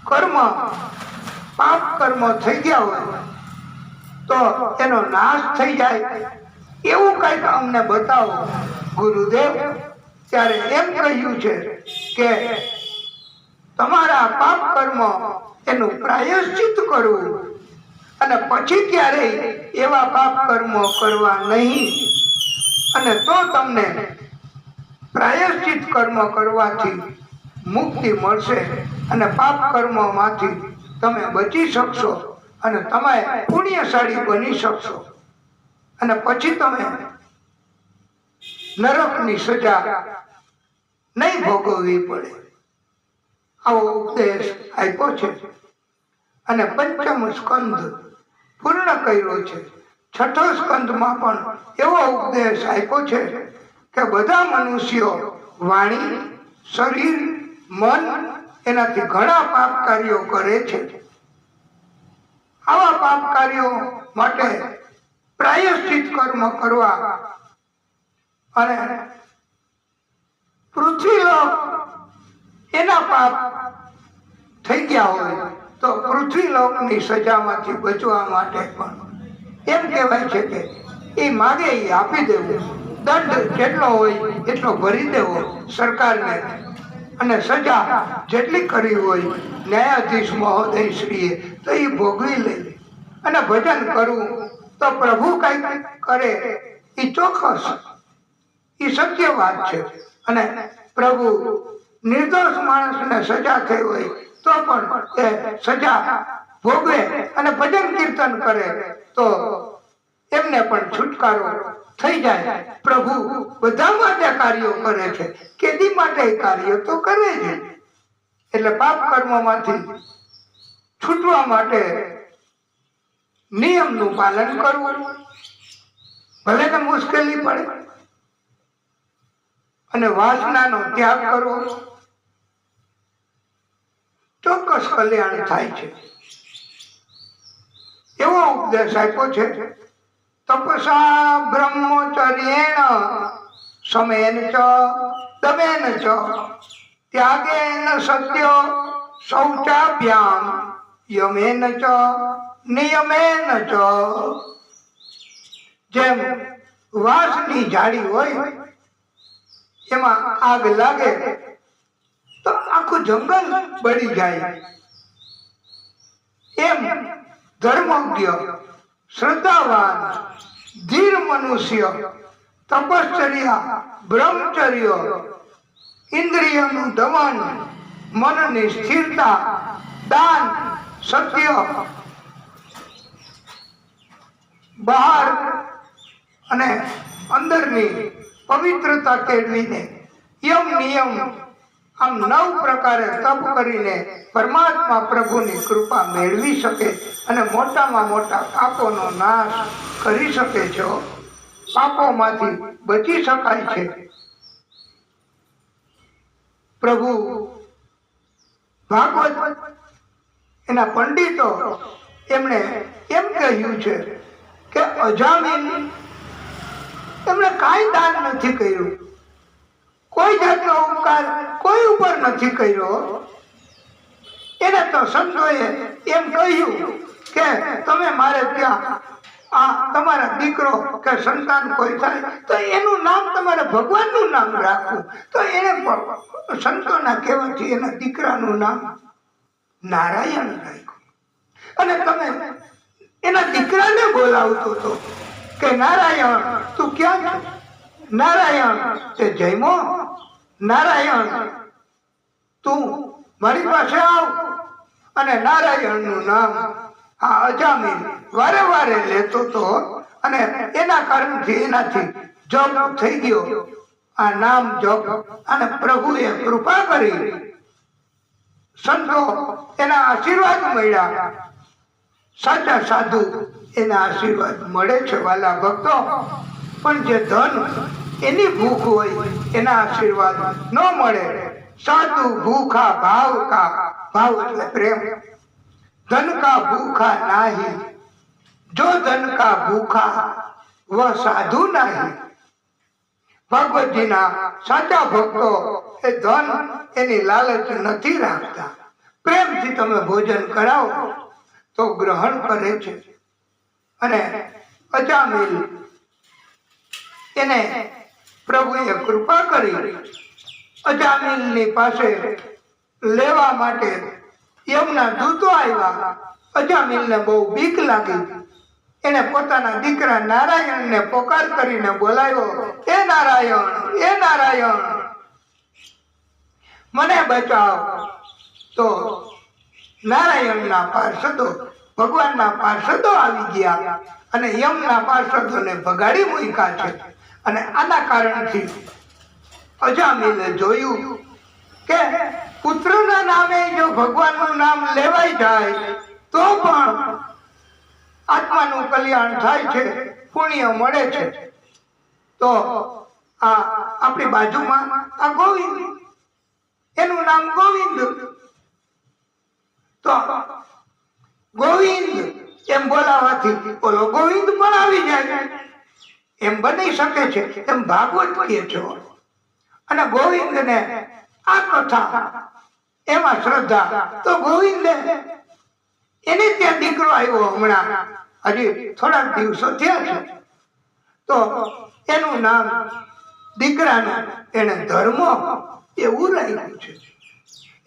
કર્મ પાપ કર્મો થઈ ગયા હોય તો એનો નાશ થઈ જાય એવું કંઈક અમને બતાવો ગુરુદેવ. ત્યારે એમ કહ્યું છે કે તમારા પાપ કર્મ એનું પ્રાયશ્ચિત કરવું અને પછી ક્યારેય એવા પાપ કર્મો કરવા નહીં. અને તો તમને પ્રાયશ્ચિત કર્મ કરવાથી મુક્તિ મળશે અને પાપ કર્મોમાંથી તમે બચી શકશો અને તમે પુણ્યશાળી બની શકશો અને પછી તમે નરકની સજા નહીં ભોગવવી પડે. આવો ઉપદેશ આપ્યો છે અને પંચમ સ્કંદ પૂર્ણ કર્યો છે. છઠ્ઠો સ્કંદમાં પણ એવો ઉપદેશ આપ્યો છે કે બધા મનુષ્યો વાણી, શરીર, મન એનાથી ઘણા પાપ કાર્યો કરે છે. આવા પાપ કાર્યો માટે પ્રાયશ્ચિત કર્મ કરવા અને પૃથ્વીલોક એના પાપ થઈ ગયા હોય તો પૃથ્વીલોકની સજામાંથી બચવા માટે પણ એમ કહેવાય છે કે એ માગે એ આપી દેવું. દંડ જેટલો હોય એટલો ભરી દેવો સરકારને અને સજા જેટલી કરી હોય ન્યાયાધીશ મહોદય શ્રીએ તો એ ભોગવી લે. અને ભજન કરવું તો પ્રભુ કંઈક કરે એ ચોક્કસ, એ સત્ય વાત છે. અને પ્રભુ નિર્દોષ માણસને સજા થઈ હોય તો પણ એ સજા ભોગવે અને ભજન કીર્તન કરે તો એમને પણ છુટકારો થઈ જાય. પ્રભુ બધા માટે કાર્યો કરે છે, કેદી માટે કાર્ય તો કરે છે. એટલે પાપ કર્મમાંથી છૂટવા માટે નિયમનું પાલન કરવું, ભલે ને મુશ્કેલી પડે, અને વાસનાનો ત્યાગ કરવો, ચોક્કસ કલ્યાણ થાય છે. એવો ઉપદેશ આપ્યો છે તપસા બ્રહ્મચર્યેણ સમેન ચ દમેન ચ ત્યાગેન સત્ય શૌચાભ્યામ યમેન ચ નિયમેન ચ. જેમ વાંસની ઝાડી હોય એમાં આગ લાગે તો આખું જંગલ બળી જાય, એમ ધર્મજ્ઞ, શ્રદ્ધાવાન, ધીર મનુષ્ય તપશ્ચર્યા, બ્રહ્મચર્ય, ઇન્દ્રિયનું દમન, મનની સ્થિરતા, દાન, સત્ય, બહાર અને અંદરની પવિત્રતા કેળવીને યમ નિયમ આમ 9 પ્રકારે તપ કરીને પરમાત્મા પ્રભુની કૃપા મેળવી શકે અને મોટામાં મોટા પાપોનો નાશ કરી શકે છે. પાપોમાંથી બચી શકાય છે. પ્રભુ ભાગવત એના પંડિતો એમણે એમ કહ્યું છે કે અજામીન એમણે કાંઈ દાન નથી કર્યું, કોઈ જાતનો ઉપકાર કોઈ ઉપર નથી કર્યો. એને તો સંતોએ એમ કહ્યું કે તમે મારે ત્યાં આ તમારા દીકરો કે સંતાન કોઈ થાય તો એનું નામ તમારે ભગવાનનું નામ રાખવું. તો એને સંતોના કહેવાથી એના દીકરાનું નામ નારાયણ રાખ્યું. અને તમે એના દીકરાને બોલાવતો હતો કે નારાયણ તું ક્યાં છો? નારાયણ તે જયમો, નારાયણ તું મારી પાસે આવ. અને નારાયણનું નામ આ અજામીન વારે વારે લેતો હતો અને એના કારણથી એનાથી જપ થઈ ગયો. આ નામ જપ અને પ્રભુએ કૃપા કરી, સંતો એના આશીર્વાદ મળ્યા. સાચા સાધુ એના આશીર્વાદ મળે છે વાલા ભક્તો. પણ જે ધન એની ભૂખ હોય એના આશીર્વાદ ન મળે. સાધુ ભૂખા ભાવ કા, ભાવ એટલે પ્રેમ. ધન કા ભૂખા નાહી, જો ધન કા ભૂખા વહ સાધુ નાહી. ભગવતજીના સાચા ભક્તો એ ધન એની લાલચ નથી રાખતા. પ્રેમથી તમે ભોજન કરાવો તો ગ્રહણ કરે છે અને અજામિલ એને પ્રભુએ કૃપા કરી અજામિલની પાસે લેવા માટે યમના દૂતો આવ્યા. અજામિલને બહુ બીક લાગી. એને પોતાના દીકરા નારાયણને પોકાર કરીને બોલાવ્યો, એ નારાયણ, એ નારાયણ, મને બચાવ. તો નારાયણના પાર્ષદો, ભગવાનના પાર્ષદો આવી ગયા અને યમના પાર્ષદોને ભગાડી મૂક્યા છે. અને આના કારણથી અજામિલે જોયું કે પુત્રના નામે જો ભગવાનનું નામ લેવાઈ જાય તો પણ આત્માનું કલ્યાણ થાય છે, પુણ્ય મળે છે. તો આ આપણી બાજુમાં આ ગોવિંદ, એનું નામ ગોવિંદ. તો ગોવિંદ એમ બોલાવાથી ઓલો ગોવિંદ પણ આવી જાય એમ બની શકે છે, એમ ભાગવત કહે છે. અને ગોવિંદને આ કથા એમાં શ્રદ્ધા. તો ગોવિંદે એને ત્યાં દીકરો આવ્યો હમણાં, હજી થોડાક દિવસો થયા છે. તો એનું નામ દીકરાનું એને ધર્મ એવું રાખ્યું છે.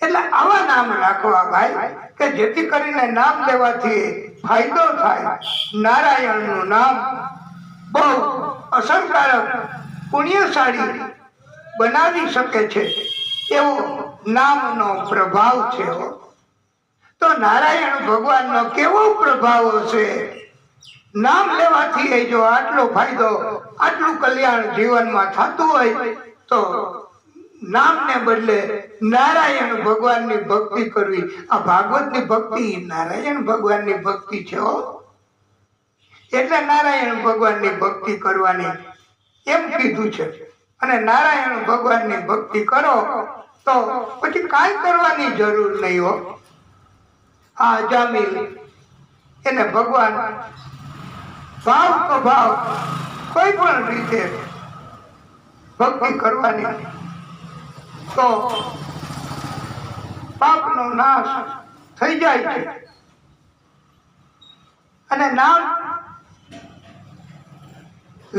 એટલે આવા નામ રાખવા ભાઈ કે જેથી કરીને નામ લેવાથી ફાયદો થાય. નારાયણનું નામ બહુ અસરકારક, પુણ્યશાળી બનાવી શકે છે, એવો નામનો પ્રભાવ છે. તો નારાયણ ભગવાનનો કેવો પ્રભાવ હશે? નામ લેવાથી જો આટલો ફાયદો, આટલું કલ્યાણ જીવનમાં થતું હોય તો નામને બદલે નારાયણ ભગવાનની ભક્તિ કરવી. આ ભાગવતની ભક્તિ નારાયણ ભગવાનની ભક્તિ છે. એટલે નારાયણ ભગવાનની ભક્તિ કરવાની એમ કીધું છે. અને નારાયણ ભગવાનની ભક્તિ કરો તો પછી કાંઈ કરવાની જરૂર નહીં હો. આ અજામિલ એને ભગવાન ભાવ અભાવ કોઈ પણ રીતે ભક્તિ કરવાની તો પાપનો નાશ થઈ જાય છે. અને નામ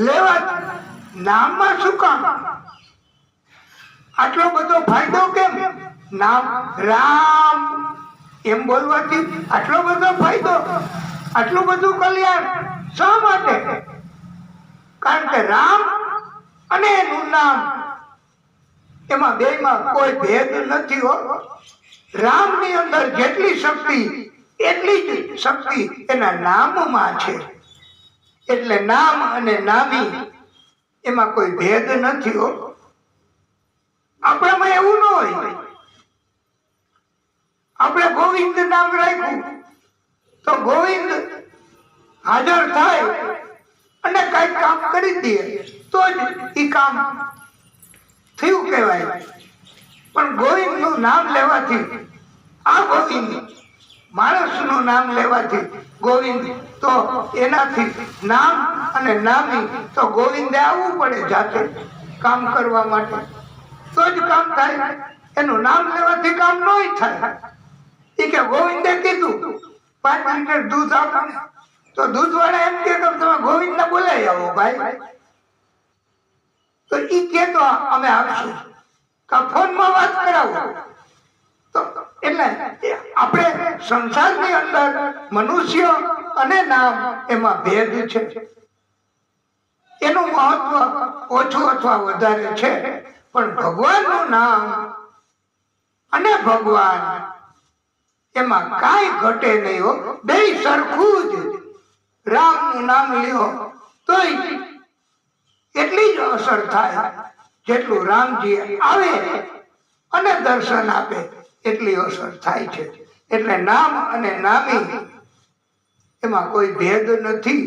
લેવા, નામમાં શું કામ આટલો બધો ફાયદો? કેમ નામ રામ એમ બોલવાથી આટલો બધો ફાયદો, આટલું બધું કલ્યાણ શા માટે? કારણ કે રામ અને એનું નામ એમાં બેમાં કોઈ ભેદ નથી હો. રામની અંદર જેટલી શક્તિ એટલી જ શક્તિ એના નામમાં છે. એટલે નામ અને નામી એમાં કોઈ ભેદ નથી હો. આપણામાં એવું ન હોય. આપણે ગોવિંદ નામ રાખ્યું તો ગોવિંદ હાજર થાય અને કઈ કામ કરી દે તો જ એ કામ થયું કહેવાય. પણ ગોવિંદ નું નામ લેવાથી, આ ગોવિંદ માણસનું નામ લેવાથી ગોવિંદ, તો એનાથી નામ અને નામી તો ગોવિંદે આવવું પડે જાતે કામ કરવા માટે, તો જ કામ થાય. એનું નામ લેવાથી કામ ન થાય. એ કે ગોવિંદે કીધું 5 લીટર દૂધ આપો, તો દૂધ વાળા એમ કે તમે ગોવિંદ ને બોલાવી આવો ભાઈ. તો ઈ કે તો અમે આપશું, ફોનમાં વાત કરાવો. તો એટલે આપણે સંસારની અંદર મનુષ્ય અને નામ એમાં ભેદ છે. એનું મહત્વ ઓછું અથવા વધારે છે. પણ ભગવાનનું નામ અને ભગવાન એમાં કાંઈ ઘટે નહીં હો. બે સરખું જ. રામનું નામ લ્યો તોય એટલી જ અસર થાય જેટલું રામજી આવે અને દર્શન આપે એટલી અસર થાય છે. એટલે નામ અને નામી એમાં કોઈ ભેદ નથી.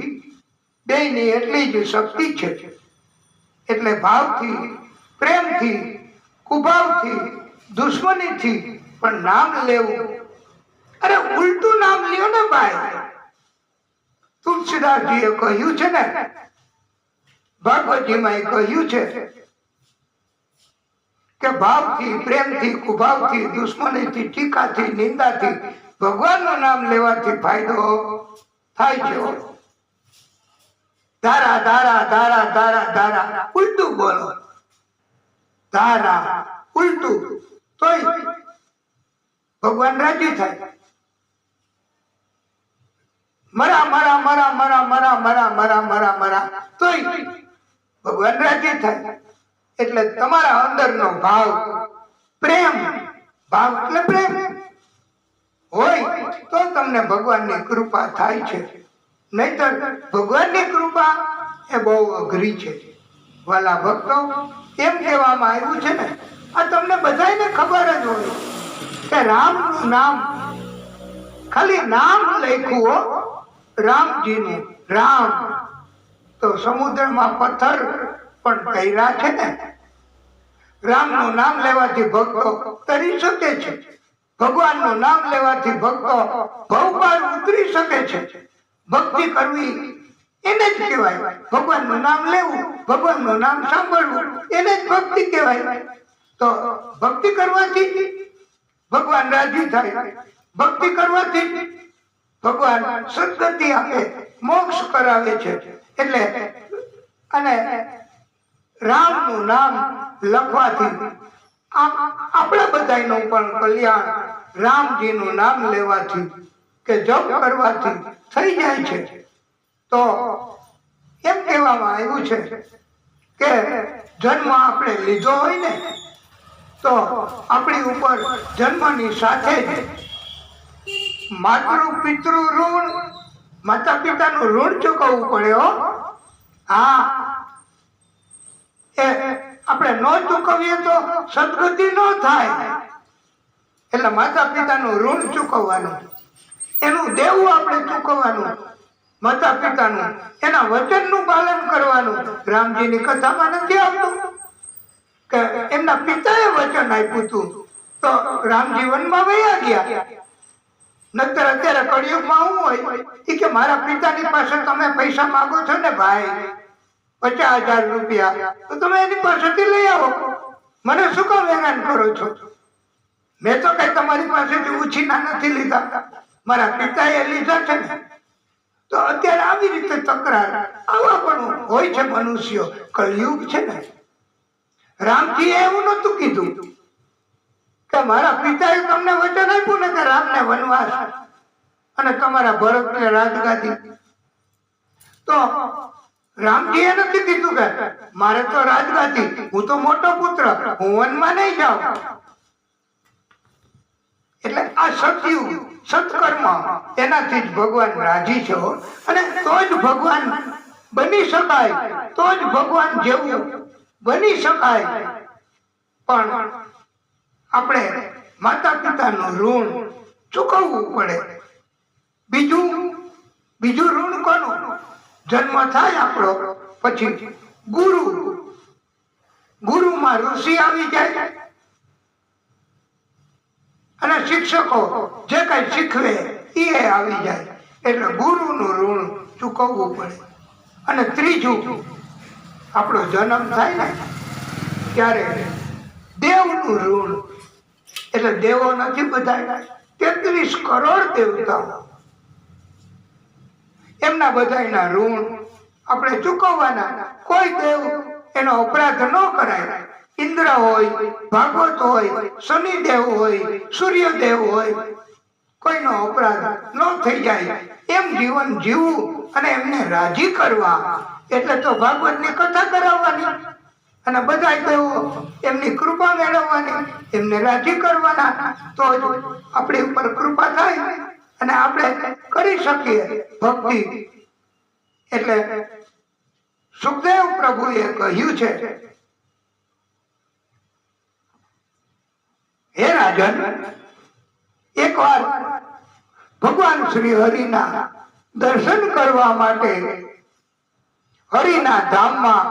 બેયની એટલી જ શક્તિ છે. એટલે ભાવથી, પ્રેમથી, કુભાવથી, દુશ્મનીથી પણ નામ લેવું. અરે ઉલટું નામ લ્યો ને ભાઈ. તુલસીદાસજીએ કહ્યું છે ને, ભાગવતજીમાં કહ્યું છે કે ભાવથી, પ્રેમથી, કુભાવથી, દુશ્મનીથી, ટીકાથી, નિંદાથી ભગવાનનું નામ લેવાથી ફાયદો થાય છે. ધારા ધારા ધારા ધારા ધારા ઉલટું બોલો, ધારા ઉલટું, તોય ભગવાન રાજી થાય. મરા મરા મરા મરા મરા મરા મરા મરા મરા તોય ભગવાન રાજી થાય. એટલે તમારા અંદરનો ભાવ પ્રેમ, ભાવ એટલે પ્રેમ હોય તો તમને ભગવાનની કૃપા થાય છે. નહીતર ભગવાનની કૃપા એ બહુ અઘરી છે. વાલા ભક્તો, એમ કહેવામાં આવ્યું છે ને, આ તમને બધાને ખબર જ હોય કે રામનું નામ ખાલી નામ લખ્યું હો, રામજીનું. રામ તો સમુદ્રમાં પથ્થર પણ કર્યા છે ને. રામનું નામ લેવાથી ભક્તો તરી શકે છે. ભગવાનનું નામ લેવાથી ભક્તો ભવપાર ઉતરી શકે છે. ભક્તિ કરવી એને જ કહેવાય. ભગવાનનું નામ લેવું, ભગવાનનું નામ સાંભળવું, એને જ ભક્તિ કહેવાય. તો ભક્તિ કરવાથી ભગવાન રાજી થાય. ભક્તિ કરવાથી ભગવાન સદગતિ આપે, મોક્ષ કરાવે છે. એટલે અને રામનું નામ લખવાથી આપણા બધાનું પણ કલ્યાણ રામજીનું નામ લેવાથી કે જપ કરવાથી થઈ જાય છે. તો એમ કહેવામાં આવ્યું છે કે જન્મ આપણે લીધો હોય ને તો આપણી ઉપર જન્મની સાથે જ માતૃ પિતૃ ઋણ, માતા પિતાનું ઋણ ચૂકવવું પડે હો. હા, એ આપણે ન ચૂકવીએ તો સદગતિ ન થાય. એટલે માતા પિતાનું ઋણ ચૂકવવાનું, એનું દેવું આપણે ચૂકવવાનું. માતા પિતાનું એના વચનનું પાલન કરવાનું. રામજીની કથામાં નથી આવતું કે એમના પિતાએ વચન આપ્યું હતું તો રામજી વનમાં વયા ગયા. નતર અત્યારે કળિયુગમાં શું હોય એ કે મારા પિતાની પાસે તમે પૈસા માંગો છો ને ભાઈ, 50,000 રૂપિયા, તો તમે એની પાસેથી લઈ આવો. મને શું કામ હેરાન કરો છો? મેં તો કઈ તમારી પાસેથી ઉછીના નથી લીધા, મારા પિતાએ લીધા છે ને. તો અત્યારે આવી રીતે તકરાર, આવા પણ હોય છે મનુષ્યો. કળિયુગ છે ને. રામજીએ એવું નતું કીધું કે મારા પિતાએ તમને વચન આપ્યું ને કે રામને વનવાસ અને તમારા ભરતને રાજગાદી. તો રામજીએ નથી કીધું કે મારે તો રાજગાદી, હું તો મોટો પુત્ર, હું વનમાં નહીં જાઉં. એટલે આ સતયુગ, સત્કર્મ, એનાથી જ ભગવાન રાજી છે. અને તો જ ભગવાન બની શકાય, તો જ ભગવાન જેવું બની શકાય. પણ આપણે માતા પિતાનું ઋણ ચૂકવવું પડે. બીજું ઋણ કોનું? જન્મ થાય આપણો પછી ગુરુમાં ઋષિ આવી જાય અને શિક્ષકો જે કઈ શીખવે એ આવી જાય. એટલે ગુરુનું ઋણ ચૂકવવું પડે. અને ત્રીજું, આપણો જન્મ થાય ને ત્યારે દેવનું ઋણ. એટલે દેવો નથી બધા, 33 કરોડ દેવતાઓ, એમના બધાના ઋણ આપણે ચૂકવવાના. કોઈ દેવ એનો અપરાધ ન કરાય. ઇન્દ્ર હોય, ભાગવત હોય, શનિદેવ હોય, સૂર્યદેવ હોય, કોઈનો અપરાધ ન થઈ જાય એમ જીવન જીવવું અને એમને રાજી કરવા. એટલે તો ભાગવતની કથા કરાવવાની અને બધા દેવો એમની કૃપા મેળવવાની, એમને રાજી કરવાના. તો જ આપણી ઉપર કૃપા થાય અને આપણે કરી શકીએ ભક્તિ. એટલે સુખદેવ પ્રભુએ કહ્યું છે, હે રાજન, એકવાર ભગવાન શ્રી હરિના દર્શન કરવા માટે હરિના ધામમાં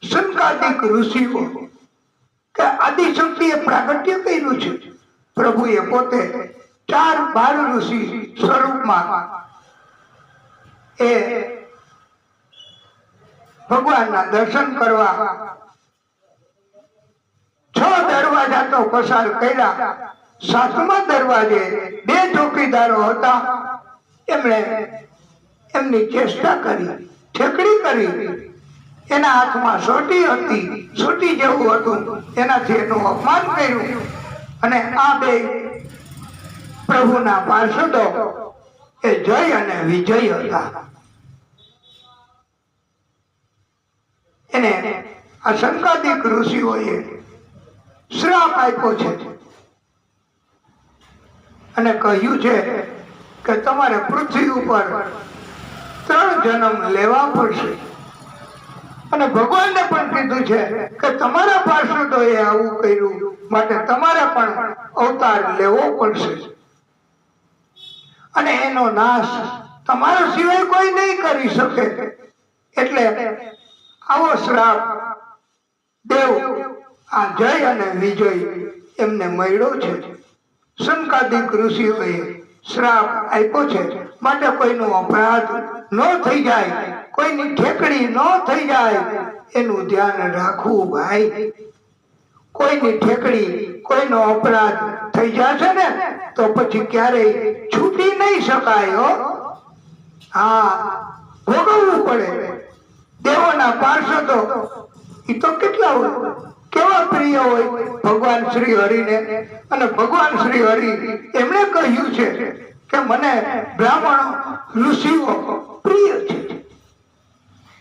સંકાદિક ઋષિઓ કે આદિશક્તિએ પ્રાગટ્ય કર્યું છે. પ્રભુએ પોતે 4 ઋષિ સ્વરૂપમાં એ ભગવાનના દર્શન કરવા 6 દરવાજા તો પસાર કર્યા, સાતમા દરવાજે બે ચોકીદારો હતા. એમણે એમની ચેષ્ટા કરી, ઠેકડી કરી. એના હાથમાં સોટી હતી, સોટી જેવું હતું, એનાથી એનું અપમાન કર્યું. અને આ બે પ્રભુના પાર્ષદો એ જય અને વિજય હતા. એને આ શંકાદિક ઋષિઓએ શ્રાપ આપ્યો છે અને કહ્યું છે કે તમારે પૃથ્વી ઉપર 3 જન્મ લેવા પડશે. અને ભગવાનને પણ કીધું છે કે તમારા પાર્ષદોએ આવું કર્યું, માટે તમારે પણ અવતાર લેવો પડશે. અને એનો નાશ તમારા સિવાય કોઈ નહીં કરી શકે. એટલે આવો શ્રાપ દેવ આ જય અને વિજય એમને મળ્યો છે. શંકાદિક ઋષિઓએ શ્રાપ આપ્યો છે, માટે કોઈનો અપરાધ ન થઈ જાય, કોઈની ઠેકડી ન થઈ જાય, એનું ધ્યાન રાખવું ભાઈ. કોઈની ઠેકડી, કોઈનો અપરાધ થઈ જશે ને તો પછી ક્યારેય છૂટી નહીં શકાય. હા, ભોગવવું પડે. દેવોના પાર્ષદો એ તો કેટલા હોય, કેવા પ્રિય હોય ભગવાન શ્રી હરિને. અને ભગવાન શ્રી હરિ એમણે કહ્યું છે કે મને બ્રાહ્મણો ઋષિઓ પ્રિય છે.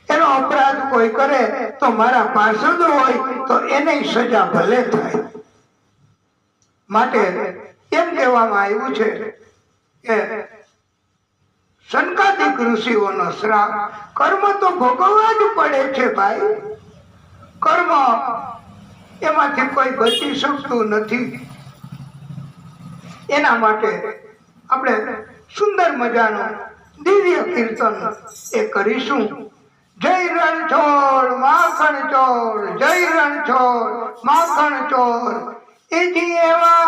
એનો અપરાધ કોઈ કરે તો મારા પાર્ષદો હોય તો એને સજા ભલે થાય. માટે એમ કહેવામાં આવ્યું છે કે શંકાદિક ઋષિઓનો શ્રાપ, કર્મ તો ભોગવવા જ પડે છે ભાઈ. કર્મ એમાંથી કોઈ બચી શકતું નથી. એના માટે આપણે સુંદર મજાનું દિવ્ય કીર્તન એ કરીશું. જય રણછોડ માખણ ચોર, જય રણછોડ માખણ ચોર. એથી એવા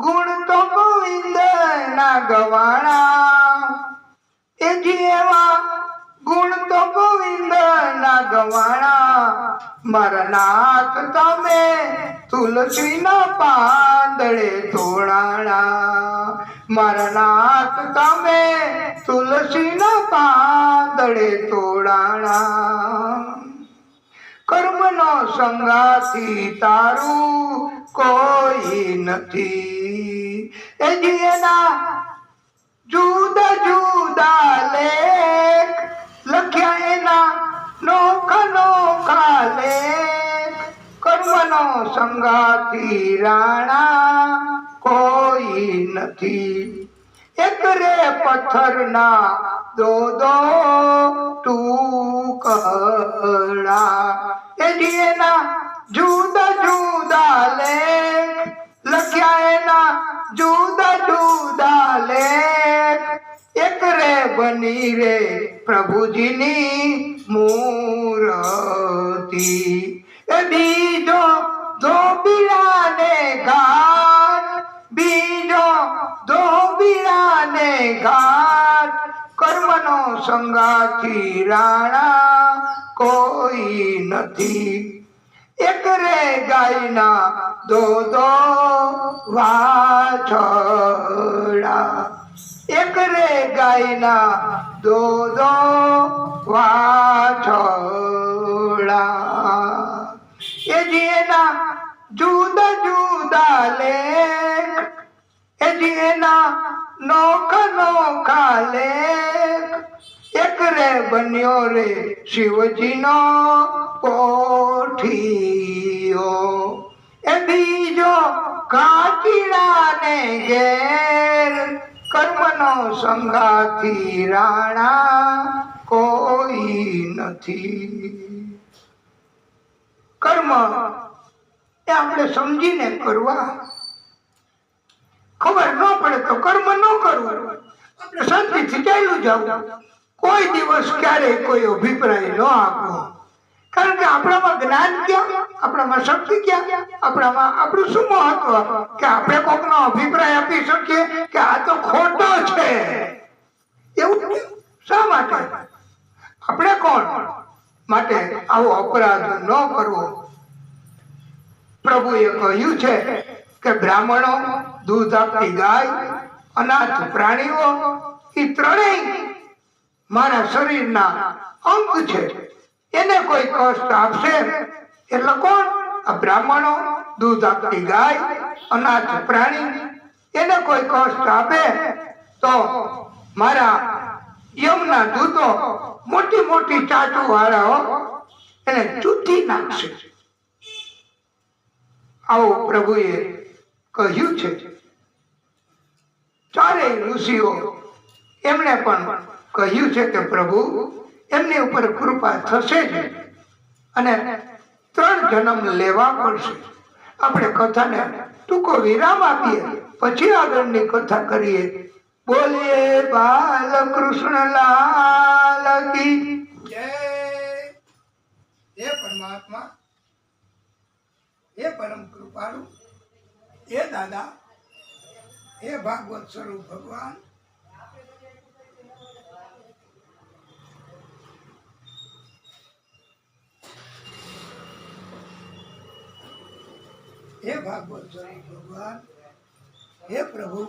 ગુણ તો ગોવિંદ ના ગવાણા, એથી એવા ગુણ તો ગોવિંદ ના ગવાણા. મારા નાથ તમે તુલસી ના પાંદડે તોડાણા, મારા નાથ તમે તુલસી ના પાંદડે તોડાણા. કર્મનો સંગાથી તારું કોઈ નથી, એ જીના જુદા જુદા લેખ લખ્યા એના નોખા નોખા લેખ. કર્મનો સંગાથી રાણા કોઈ નથી, એક રે પથ્થરના દો ટુકડા. એ એના જુદા જુદા લેખ લખ્યા એના જુદા જુદા લેખ. એક રે બની રે પ્રભુજીની મૂર્તિ. એ બીજો ધોબીડાને ઘાટ, બીજો ધોબીડાને ઘાટ. કર્મનો સંગાથી રાણા કોઈ નથી, એક રે ગાયના દો વાછડા. એક રે ગાયના દો વાછડા. એ જેના જુદા જુદા લેખ, એ જેના નોખા નોખા લેખ. એક રે બન્યો રે શિવજીનો પોઠિયો. એ બીજો કાચીડાને ઘેર. કર્મનો સંગાથી રાણા કોઈ નથી. કર્મ એ આપણે સમજીને કરવા. ખબર ન પડે તો કર્મ ન કરવું, આપણે શાંતિથી ચાલ્યું જવું. કોઈ દિવસ ક્યારેય કોઈ અભિપ્રાય ન આપવો. કારણ કે આપણામાં જ્ઞાન ક્યાં, આપણામાં શક્તિ ક્યાં, આપણામાં આપણું શું મહત્વ કે આપણે કોકનો અભિપ્રાય આપી શકીએ કે આ તો ખોટો છે. એવું શા માટે? આપણે કોણ? માટે આવો અપરાધ ન કરવો. પ્રભુએ કહ્યું છે કે બ્રાહ્મણો, દૂધ આપતી ગાય, અનાથ પ્રાણીઓ એ ત્રણેય મારા શરીરના અંગ છે. એને કોઈ કષ્ટ આપશે એટલે કોણ? આ બ્રાહ્મણો, દૂધ આપતી ગાય, અનાથ પ્રાણી એને કોઈ કષ્ટ આપે તો મારા યમના દૂતો મોટી મોટી ચાટુ વાળાઓ એને ચૂથી નાખશે. આવું પ્રભુએ કહ્યું છે. ચારેય ઋષિઓ એમણે પણ કહ્યું છે કે પ્રભુ એમની ઉપર કૃપા થશે જ અને 3 જન્મ લેવા પડશે. આપણે કથાને ટૂંકો વિરામ આપીએ, પછી આગળની કથા કરીએ. બોલીએ બાલકૃષ્ણ લાલ કી જય. હે પરમાત્મા, હે પરમ કૃપાળુ, હે દાદા, હે ભાગવત સ્વરૂપ ભગવાન, હે ભાગવત સ્વરૂપ ભગવાન, હે પ્રભુ